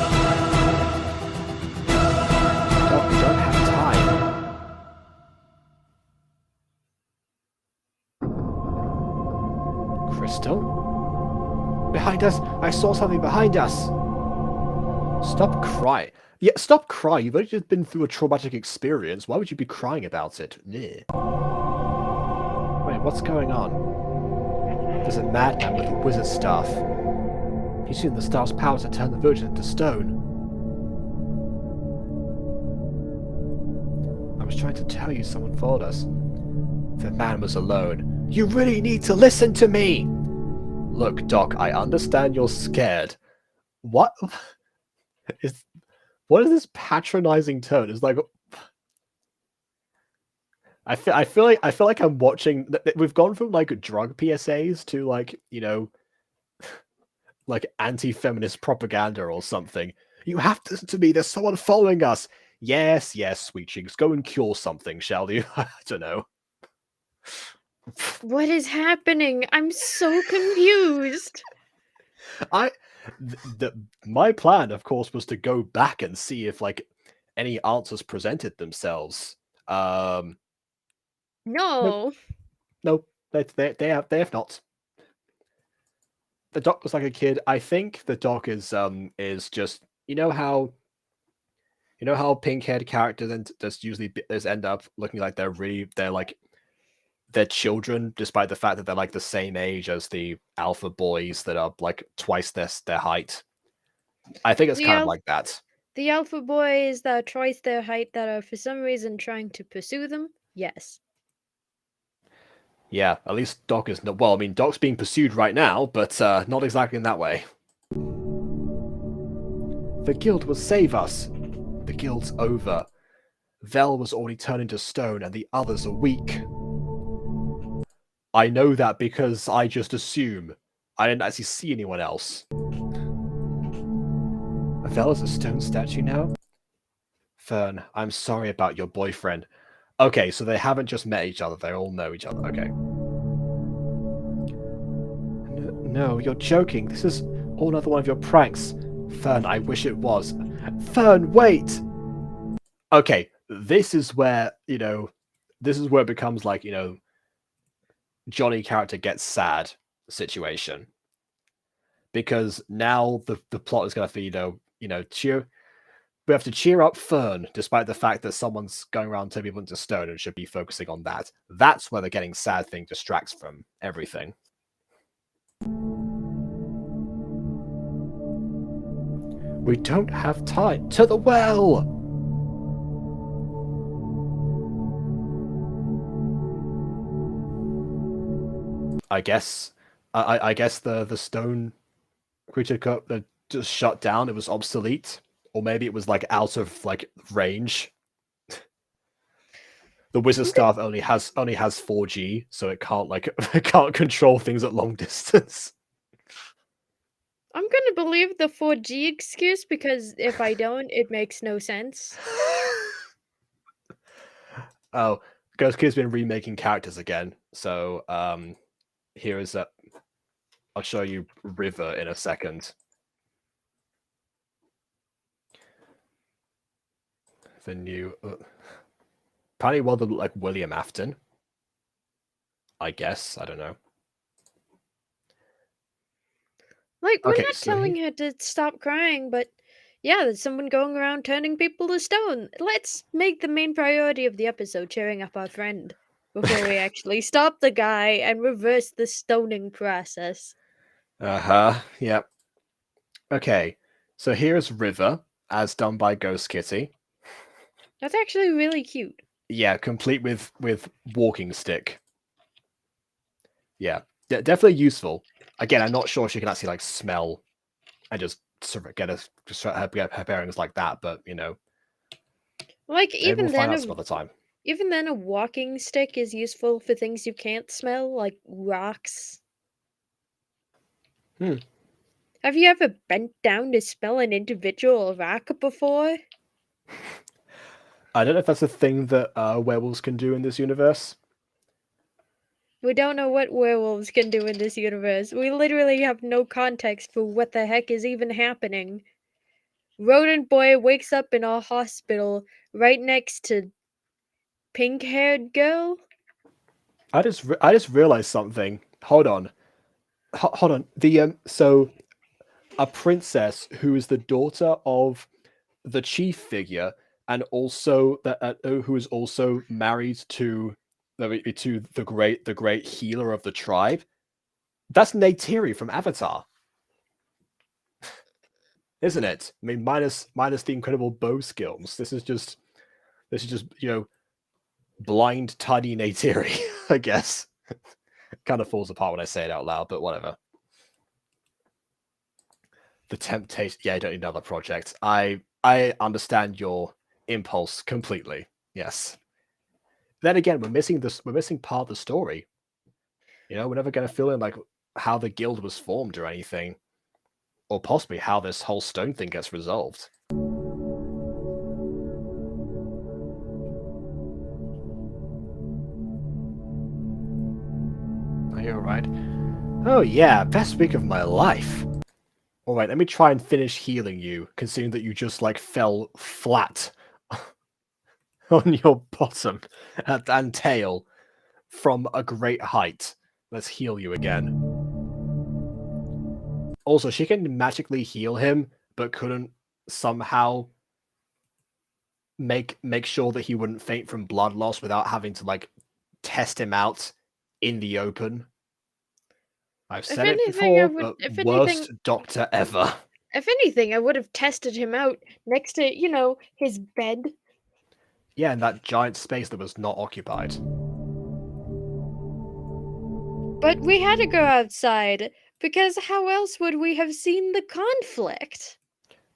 don't have time. Crystal? Behind us! I saw something behind us! Stop crying. Yeah, stop crying. You've only just been through a traumatic experience. Why would you be crying about it? Wait, what's going on? There's a madman with a wizard staff. He's using the staff's power to turn the virgin into stone. I was trying to tell you someone followed us. The man was alone. You really need to listen to me! Look, Doc, I understand you're scared. What is this patronizing tone? It's like I feel like I'm watching. We've gone from like drug PSAs to like like anti-feminist propaganda or something. You have to listen to me. There's someone following us. Yes, sweet cheeks. Go and cure something, shall you? I don't know. What is happening? I'm so confused. My plan, of course, was to go back and see if like any answers presented themselves. No. No, they have not. The doc was like a kid. I think the doc is just how pink-haired characters and just usually end up looking like they're children, despite the fact that they're like the same age as the alpha boys that are like twice their height. I think it's kind of like that. The alpha boys that are twice their height that are for some reason trying to pursue them? Yes. Yeah, at least Doc is not. Well, I mean, Doc's being pursued right now, but not exactly in that way. The guild will save us. The guild's over. Vel was already turned into stone, and the others are weak. I know that because I just assume. I didn't actually see anyone else. Vel is a stone statue now? Fern, I'm sorry about your boyfriend. Okay, so they haven't just met each other, they all know each other. Okay. No, you're joking. This is all another one of your pranks. Fern, I wish it was. Fern, wait! Okay, this is where it becomes like, Johnny character gets sad situation. Because now the plot is going to be, we have to cheer up Fern, despite the fact that someone's going around turning people into stone and should be focusing on that. That's where the getting sad thing distracts from everything. We don't have time. To the well! I guess the stone creature that just shut down, it was obsolete. Or maybe it was like out of like range. The wizard staff only has 4G, so it can't it can't control things at long distance. I'm gonna believe the 4G excuse because if I don't, it makes no sense. Oh, Ghost Kid's been remaking characters again. So here is a. I'll show you River in a second. The new. Apparently, well, like William Afton. I guess. I don't know. Like, we're not telling her to stop crying, but yeah, there's someone going around turning people to stone. Let's make the main priority of the episode cheering up our friend before we actually stop the guy and reverse the stoning process. Yep. Okay, so here's River, as done by Ghost Kitty. That's actually really cute. Yeah, complete with walking stick. Yeah, definitely useful. Again, I'm not sure she can actually like smell and just sort of get her bearings like that, but like even we'll find out some other time. Even then, a walking stick is useful for things you can't smell, like rocks. Have you ever bent down to smell an individual rock before? I don't know if that's a thing that werewolves can do in this universe. We don't know what werewolves can do in this universe. We literally have no context for what the heck is even happening. Rodent Boy wakes up in a hospital right next to pink-haired girl. I just realized something. Hold on. Hold on. So a princess who is the daughter of the chief figure and also who is also married to the great healer of the tribe. That's Neytiri from Avatar, isn't it? I mean, minus the incredible bow skills. This is just blind tiny Neytiri, I guess. Kind of falls apart when I say it out loud, but whatever. The temptation. Yeah, I don't need another project. I understand your impulse completely. Yes. Then again, we're missing part of the story. We're never going to fill in like how the guild was formed or anything, or possibly how this whole stone thing gets resolved. Are you alright? Oh yeah, best week of my life. Alright, let me try and finish healing you, considering that you just like fell flat on your bottom and tail from a great height. Let's heal you again. Also, she can magically heal him, but couldn't somehow make sure that he wouldn't faint from blood loss without having to like test him out in the open. I've said it before, but worst doctor ever. If anything, I would have tested him out next to, his bed. Yeah, in that giant space that was not occupied. But we had to go outside, because how else would we have seen the conflict?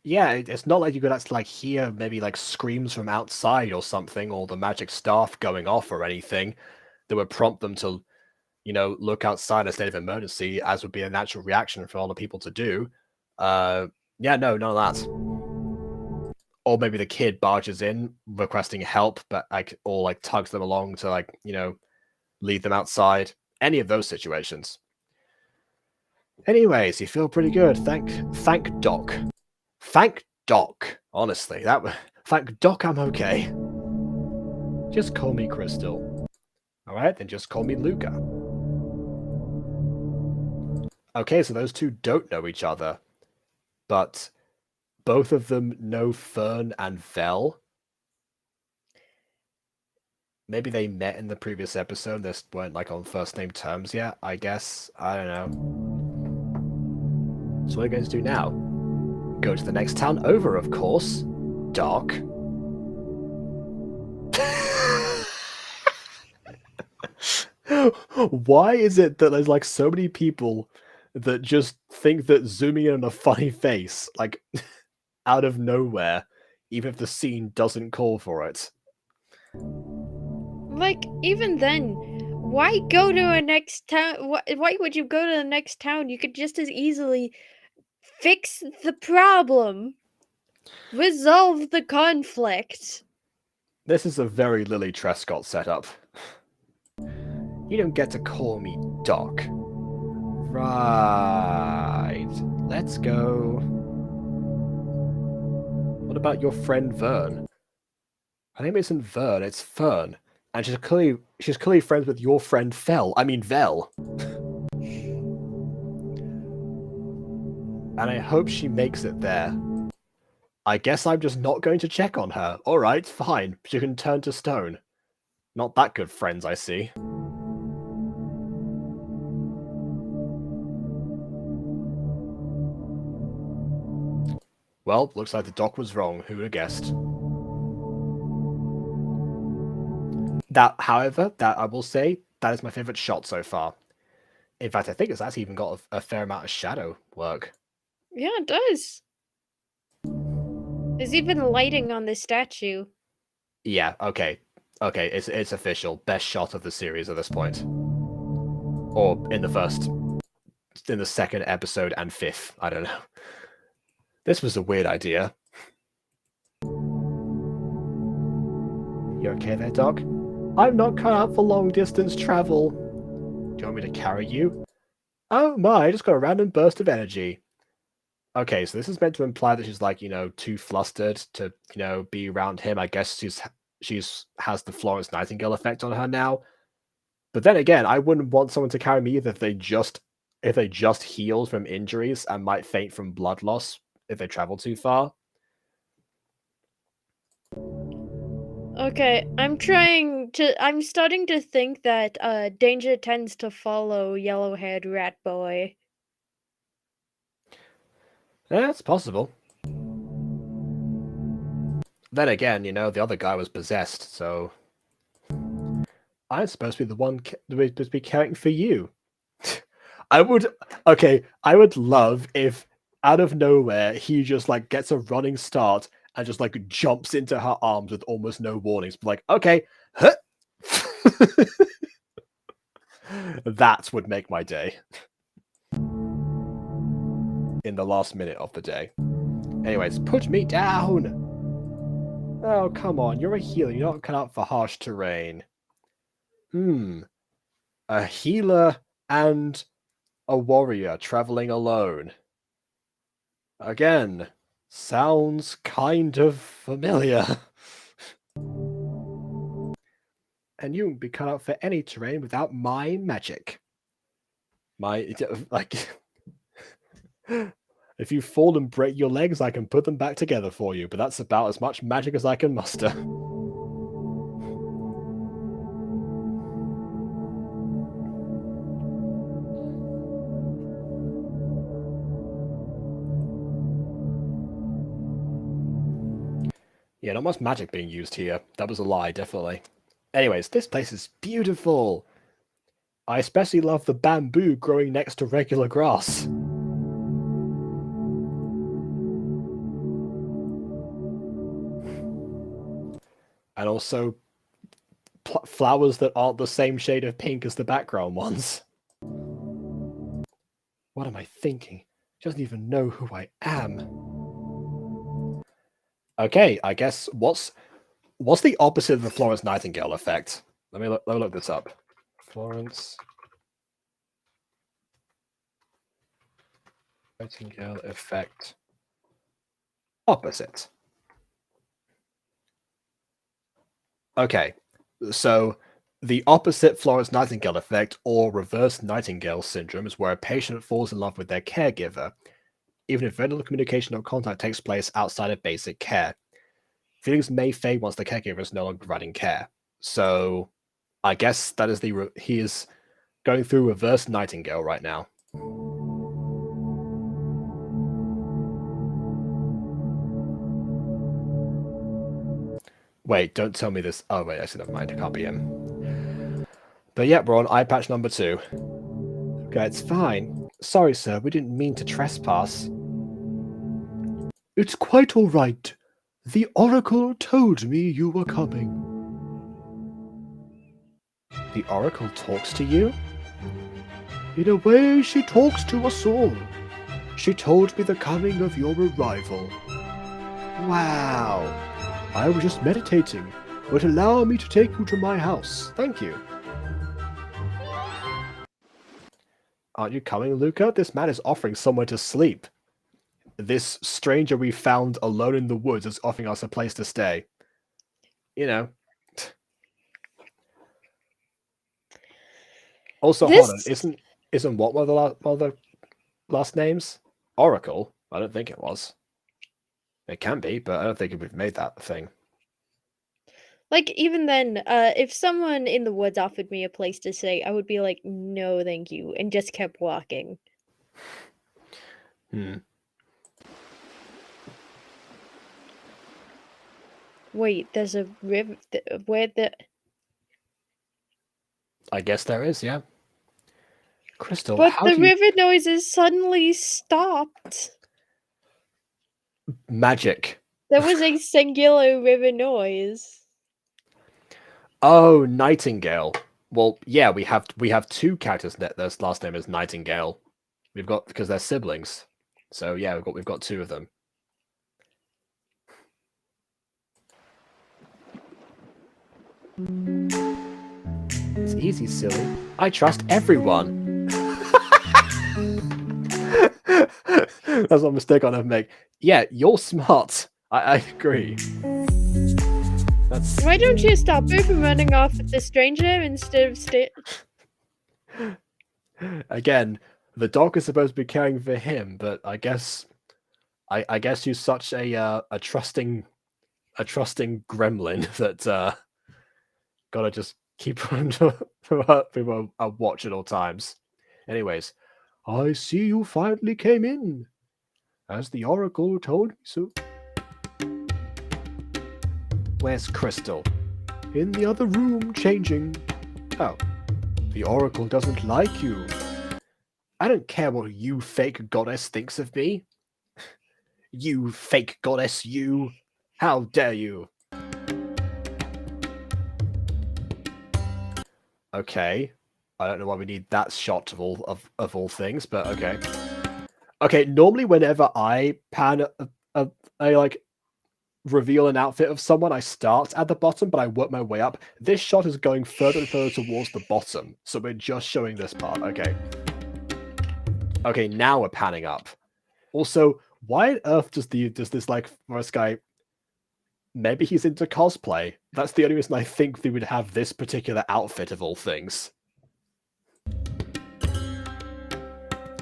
Yeah, it's not like you could actually like hear maybe like screams from outside or something, or the magic staff going off or anything that would prompt them to, look outside in a state of emergency, as would be a natural reaction for all the people to do. Yeah, no, none of that. Or maybe the kid barges in requesting help, but like tugs them along to like, lead them outside. Any of those situations. Anyways, you feel pretty good. Thank Doc. Thank Doc. Honestly, thank Doc I'm okay. Just call me Crystal. Alright, then just call me Luca. Okay, so those two don't know each other. But both of them know Fern and Vel. Maybe they met in the previous episode. They weren't like on first name terms yet, I guess. I don't know. So what are we going to do now? Go to the next town over, of course. Doc. Why is it that there's like so many people that just think that zooming in on a funny face, like out of nowhere, even if the scene doesn't call for it? Like, even then, why go to a next town? Why would you go to the next town? You could just as easily fix the problem. Resolve the conflict. This is a very Lily Trescott setup. You don't get to call me Doc. Right. Let's go. What about your friend Vern? Her name isn't Vern, it's Fern. And she's clearly friends with your friend Vel. And I hope she makes it there. I guess I'm just not going to check on her. Alright, fine. She can turn to stone. Not that good friends, I see. Well, looks like the doc was wrong. Who would have guessed? However, I will say, that is my favourite shot so far. In fact, I think it's actually even got a fair amount of shadow work. Yeah, it does. There's even lighting on this statue. Yeah, okay. Okay, it's official. Best shot of the series at this point. Or in the second episode and fifth. I don't know. This was a weird idea. You okay there, Doc? I'm not cut out for long distance travel. Do you want me to carry you? Oh my, I just got a random burst of energy. Okay, so this is meant to imply that she's like, too flustered to, be around him. I guess she's has the Florence Nightingale effect on her now. But then again, I wouldn't want someone to carry me if they just healed from injuries and might faint from blood loss if they travel too far. Okay, I'm starting to think that danger tends to follow yellow-haired rat boy. Yeah, it's possible. Then again, the other guy was possessed, so I'm supposed to be the one to be caring for you. I would love if out of nowhere he just like gets a running start and just like jumps into her arms with almost no warnings. Like, okay, huh? That would make my day. In the last minute of the day. Anyways, put me down! Oh, come on, you're a healer, you're not cut out for harsh terrain. A healer and a warrior traveling alone. Again, sounds kind of familiar. And you won't be cut out for any terrain without my magic. If you fall and break your legs, I can put them back together for you, but that's about as much magic as I can muster. Yeah, not much magic being used here. That was a lie, definitely. Anyways, this place is beautiful. I especially love the bamboo growing next to regular grass. And also flowers that aren't the same shade of pink as the background ones. What am I thinking? She doesn't even know who I am. Okay, I guess what's the opposite of the Florence Nightingale effect? Let me look this up. Florence Nightingale effect. Opposite. Okay, so the opposite Florence Nightingale effect, or reverse Nightingale syndrome, is where a patient falls in love with their caregiver, even if very little communication or contact takes place outside of basic care. Feelings may fade once the caregiver is no longer providing care. So, I guess that is he is going through reverse Nightingale right now. Wait, don't tell me this. Oh, wait, actually, never mind. It can't be him. But yeah, we're on eye patch number 2. Okay, it's fine. Sorry, sir, we didn't mean to trespass. It's quite all right. The Oracle told me you were coming. The Oracle talks to you? In a way, she talks to us all. She told me the coming of your arrival. Wow. I was just meditating, but allow me to take you to my house. Thank you. Aren't you coming, Luca? This man is offering somewhere to sleep. This stranger we found alone in the woods is offering us a place to stay. Also, hold on. Isn't what one of the last names? Oracle? I don't think it was. It can be, but I don't think we've made that a thing. Like, even then, if someone in the woods offered me a place to stay, I would be like, no, thank you, and just kept walking. Wait, there's a river where the... I guess there is, yeah. Crystal, But the river noises suddenly stopped. Magic. There was a singular river noise. Oh, Nightingale. Well, yeah, we have 2 characters that their last name is Nightingale. We've got because they're siblings. So yeah, we've got 2 of them. It's easy, silly. I trust everyone. That's one mistake I'll never make. Yeah, you're smart. I agree. That's Why don't you stop it from running off with the stranger instead of again, the dog is supposed to be caring for him, but I guess you're such a trusting gremlin that gotta just keep on people a watch at all times. Anyways, I see you finally came in, as the Oracle told me so. Where's Crystal? In the other room, changing. Oh, the Oracle doesn't like you. I don't care what you fake goddess thinks of me. You fake goddess, you. How dare you? Okay. I don't know why we need that shot of all things, but okay. Okay, normally whenever I pan I like reveal an outfit of someone, I start at the bottom, but I work my way up. This shot is going further and further towards the bottom, so we're just showing this part. Okay. Okay, now we're panning up. Also, why on earth does this like first guy? Maybe he's into cosplay. That's the only reason I think they would have this particular outfit of all things.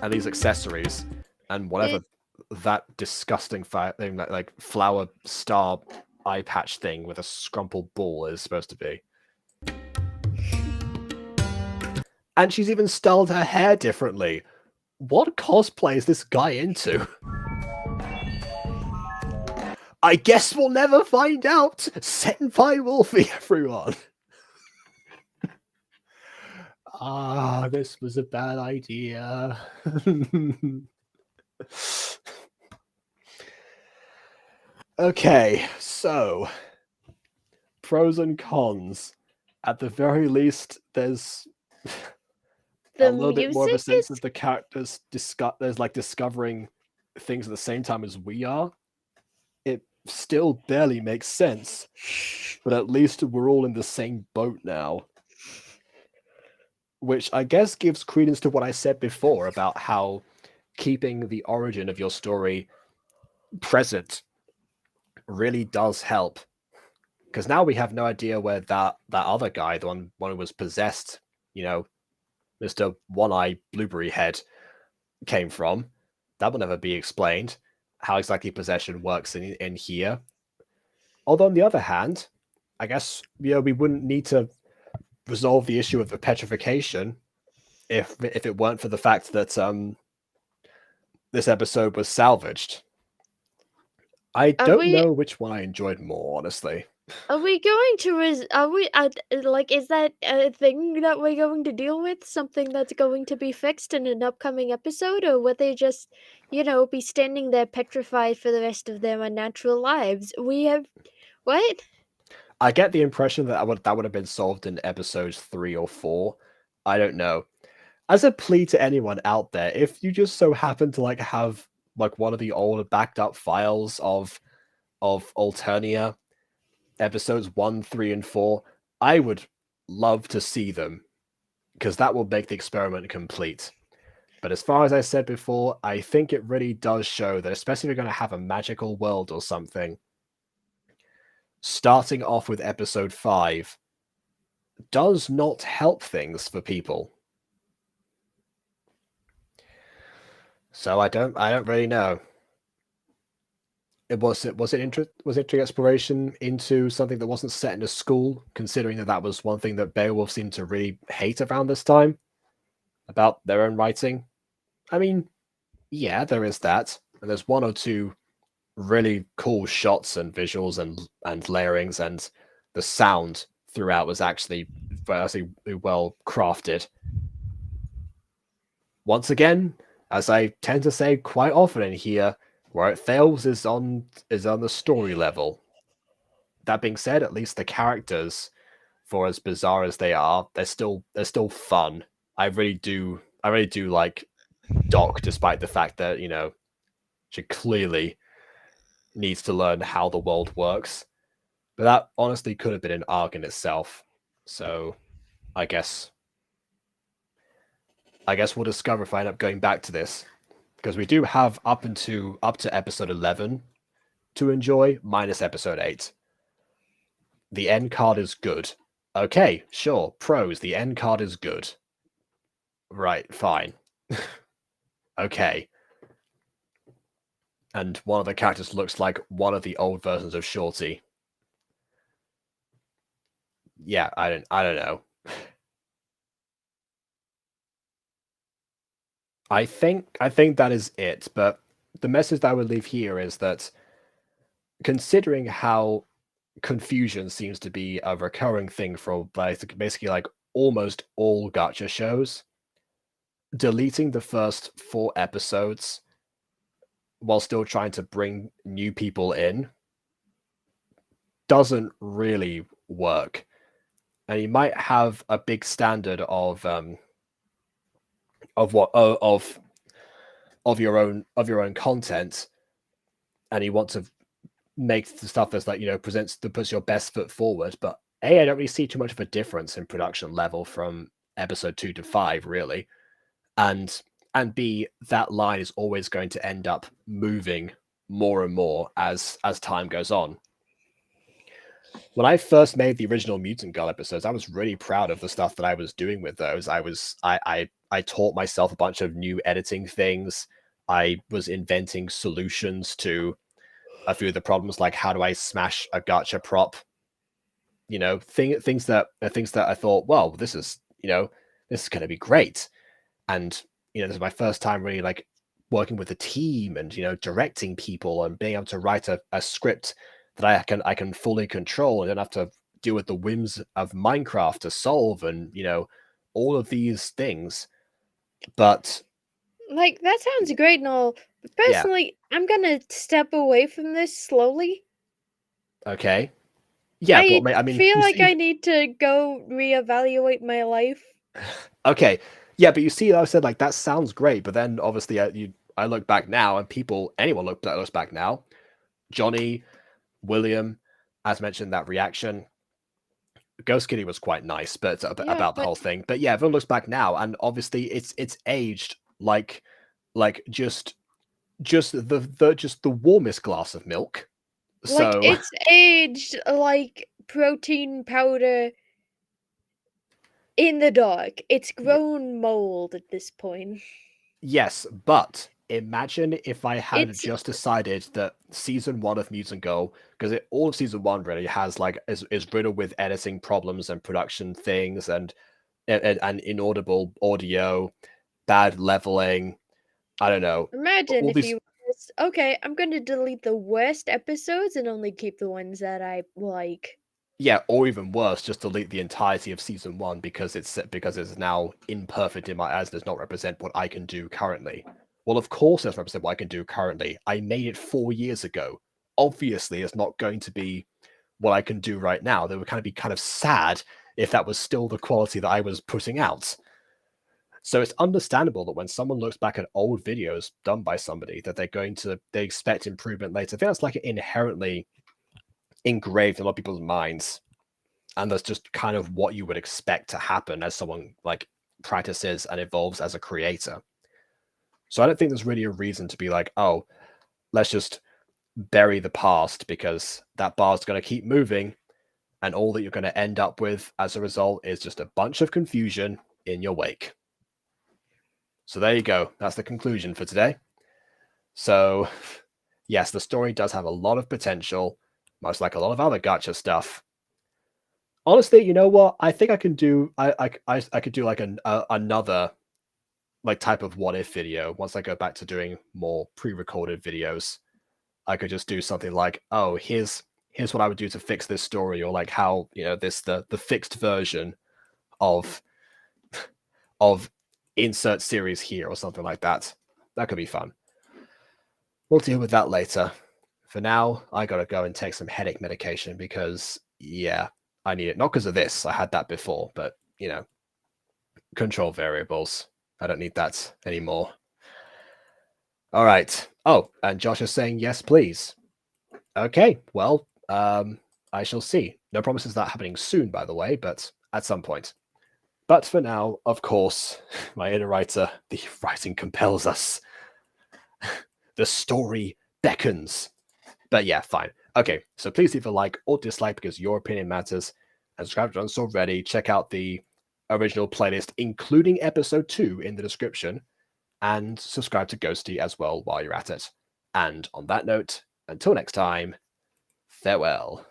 And these accessories and whatever that disgusting thing, like flower star eye patch thing with a scrumpled ball is supposed to be. And she's even styled her hair differently. What cosplay is this guy into? I guess we'll never find out. Senpai Wolfie, everyone. Ah, this was a bad idea. Okay, so pros and cons. At the very least, there's a little bit more of a sense of the characters there's like discovering things at the same time as we are. It still barely makes sense, but at least we're all in the same boat now. Which I guess gives credence to what I said before about how keeping the origin of your story present really does help. Because now we have no idea where that other guy, the one who was possessed, Mr. One-Eye Blueberry Head, came from. That will never be explained, how exactly possession works in here. Although on the other hand, I guess we wouldn't need to resolve the issue of the petrification if it weren't for the fact that this episode was salvaged. I don't know which one I enjoyed more, honestly. Are we going to is that a thing that we're going to deal with? Something that's going to be fixed in an upcoming episode? Or will they just, be standing there petrified for the rest of their unnatural lives? What? I get the impression that would have been solved in episodes 3 or 4. I don't know. As a plea to anyone out there, if you just so happen to have one of the old backed up files of Alternia, episodes 1, 3, and 4, I would love to see them, because that will make the experiment complete. But as far as I said before, I think it really does show that, especially if you're going to have a magical world or something, starting off with episode 5 does not help things for people. So I don't really know. Was it interesting exploration into something that wasn't set in a school, considering that was one thing that Beowulf seemed to really hate around this time about their own writing? I mean, yeah, there is that, and there's one or two really cool shots and visuals and layerings, and the sound throughout was actually well crafted. Once again, as I tend to say quite often in here, where it fails is on the story level. That being said, at least the characters, for as bizarre as they are, they're still fun. I really do like Doc, despite the fact that she clearly needs to learn how the world works. But that honestly could have been an arc in itself. So I guess we'll discover if I end up going back to this, because we do have up to episode 11 to enjoy, minus episode 8. The end card is good. Okay, sure. Pros, the end card is good. Right, fine. Okay. And one of the characters looks like one of the old versions of Shorty. Yeah, I don't know. I think that is it, but the message that I would leave here is that, considering how confusion seems to be a recurring thing for basically like almost all gacha shows, deleting the first 4 episodes while still trying to bring new people in doesn't really work. And you might have a big standard of your own content, and you want to make the stuff that's like, you know, puts your best foot forward. But A, I don't really see too much of a difference in production level from episode 2 to 5, really. And B, that line is always going to end up moving more and more as time goes on. When I first made the original Mutant Girl episodes, I was really proud of the stuff that I was doing with those. I taught myself a bunch of new editing things. I was inventing solutions to a few of the problems, like how do I smash a gacha prop? You know, things that I thought, well, this is going to be great. And this is my first time really like working with a team and directing people and being able to write a script that I can fully control and don't have to deal with the whims of Minecraft to solve, and all of these things. But like, that sounds great and all, but personally, I'm gonna step away from this slowly. Okay. Yeah, but I mean, feel like I need to go reevaluate my life. Okay. Yeah, but you see, I said like that sounds great, but then obviously I look back now, and anyone looks back now, Johnny, William, as mentioned, that reaction, Ghost Kitty was quite nice, but about the whole thing. But yeah, everyone looks back now, and obviously it's aged like just the warmest glass of milk. Like, So it's aged like protein powder in the dark. It's grown mold at this point. yes, but imagine if I had just decided that season 1 of Mutant Girl, because all of season 1 really has like is riddled with editing problems and production things and inaudible audio, bad leveling. I don't know. Imagine if you okay, I'm going to delete the worst episodes and only keep the ones that I like. Yeah, or even worse, just delete the entirety of season 1 because it's now imperfect in my eyes, does not represent what I can do currently. Well, of course it doesn't represent what I can do currently. I made it 4 years ago. Obviously, it's not going to be what I can do right now. They would kind of sad if that was still the quality that I was putting out. So it's understandable that when someone looks back at old videos done by somebody, that they expect improvement later. I think that's like inherently engraved in a lot of people's minds, and that's just kind of what you would expect to happen as someone like practices and evolves as a creator. So I don't think there's really a reason to be like, oh, let's just bury the past, because that bar is going to keep moving, and all that you're going to end up with as a result is just a bunch of confusion in your wake. So there you go. That's the conclusion for today. So yes, the story does have a lot of potential, much like a lot of other gacha stuff. Honestly, you know what? I think I can do. I could do like another like type of what if video once I go back to doing more pre-recorded videos. I could just do something like, oh, here's what I would do to fix this story, or like how the fixed version of insert series here, or something like that. That could be fun. We'll deal with that later. For now, I gotta go and take some headache medication because, yeah, I need it. Not because of this. I had that before, but, control variables. I don't need that anymore. All right. Oh, and Josh is saying, yes, please. Okay, well, I shall see. No promises of that happening soon, by the way, but at some point. But for now, of course, my inner writer, the writing compels us. The story beckons. But yeah, fine. Okay, so please leave a like or dislike because your opinion matters. And subscribe if you haven't already. Check out the original playlist, including episode 2 in the description. And subscribe to Ghosty as well while you're at it. And on that note, until next time, farewell.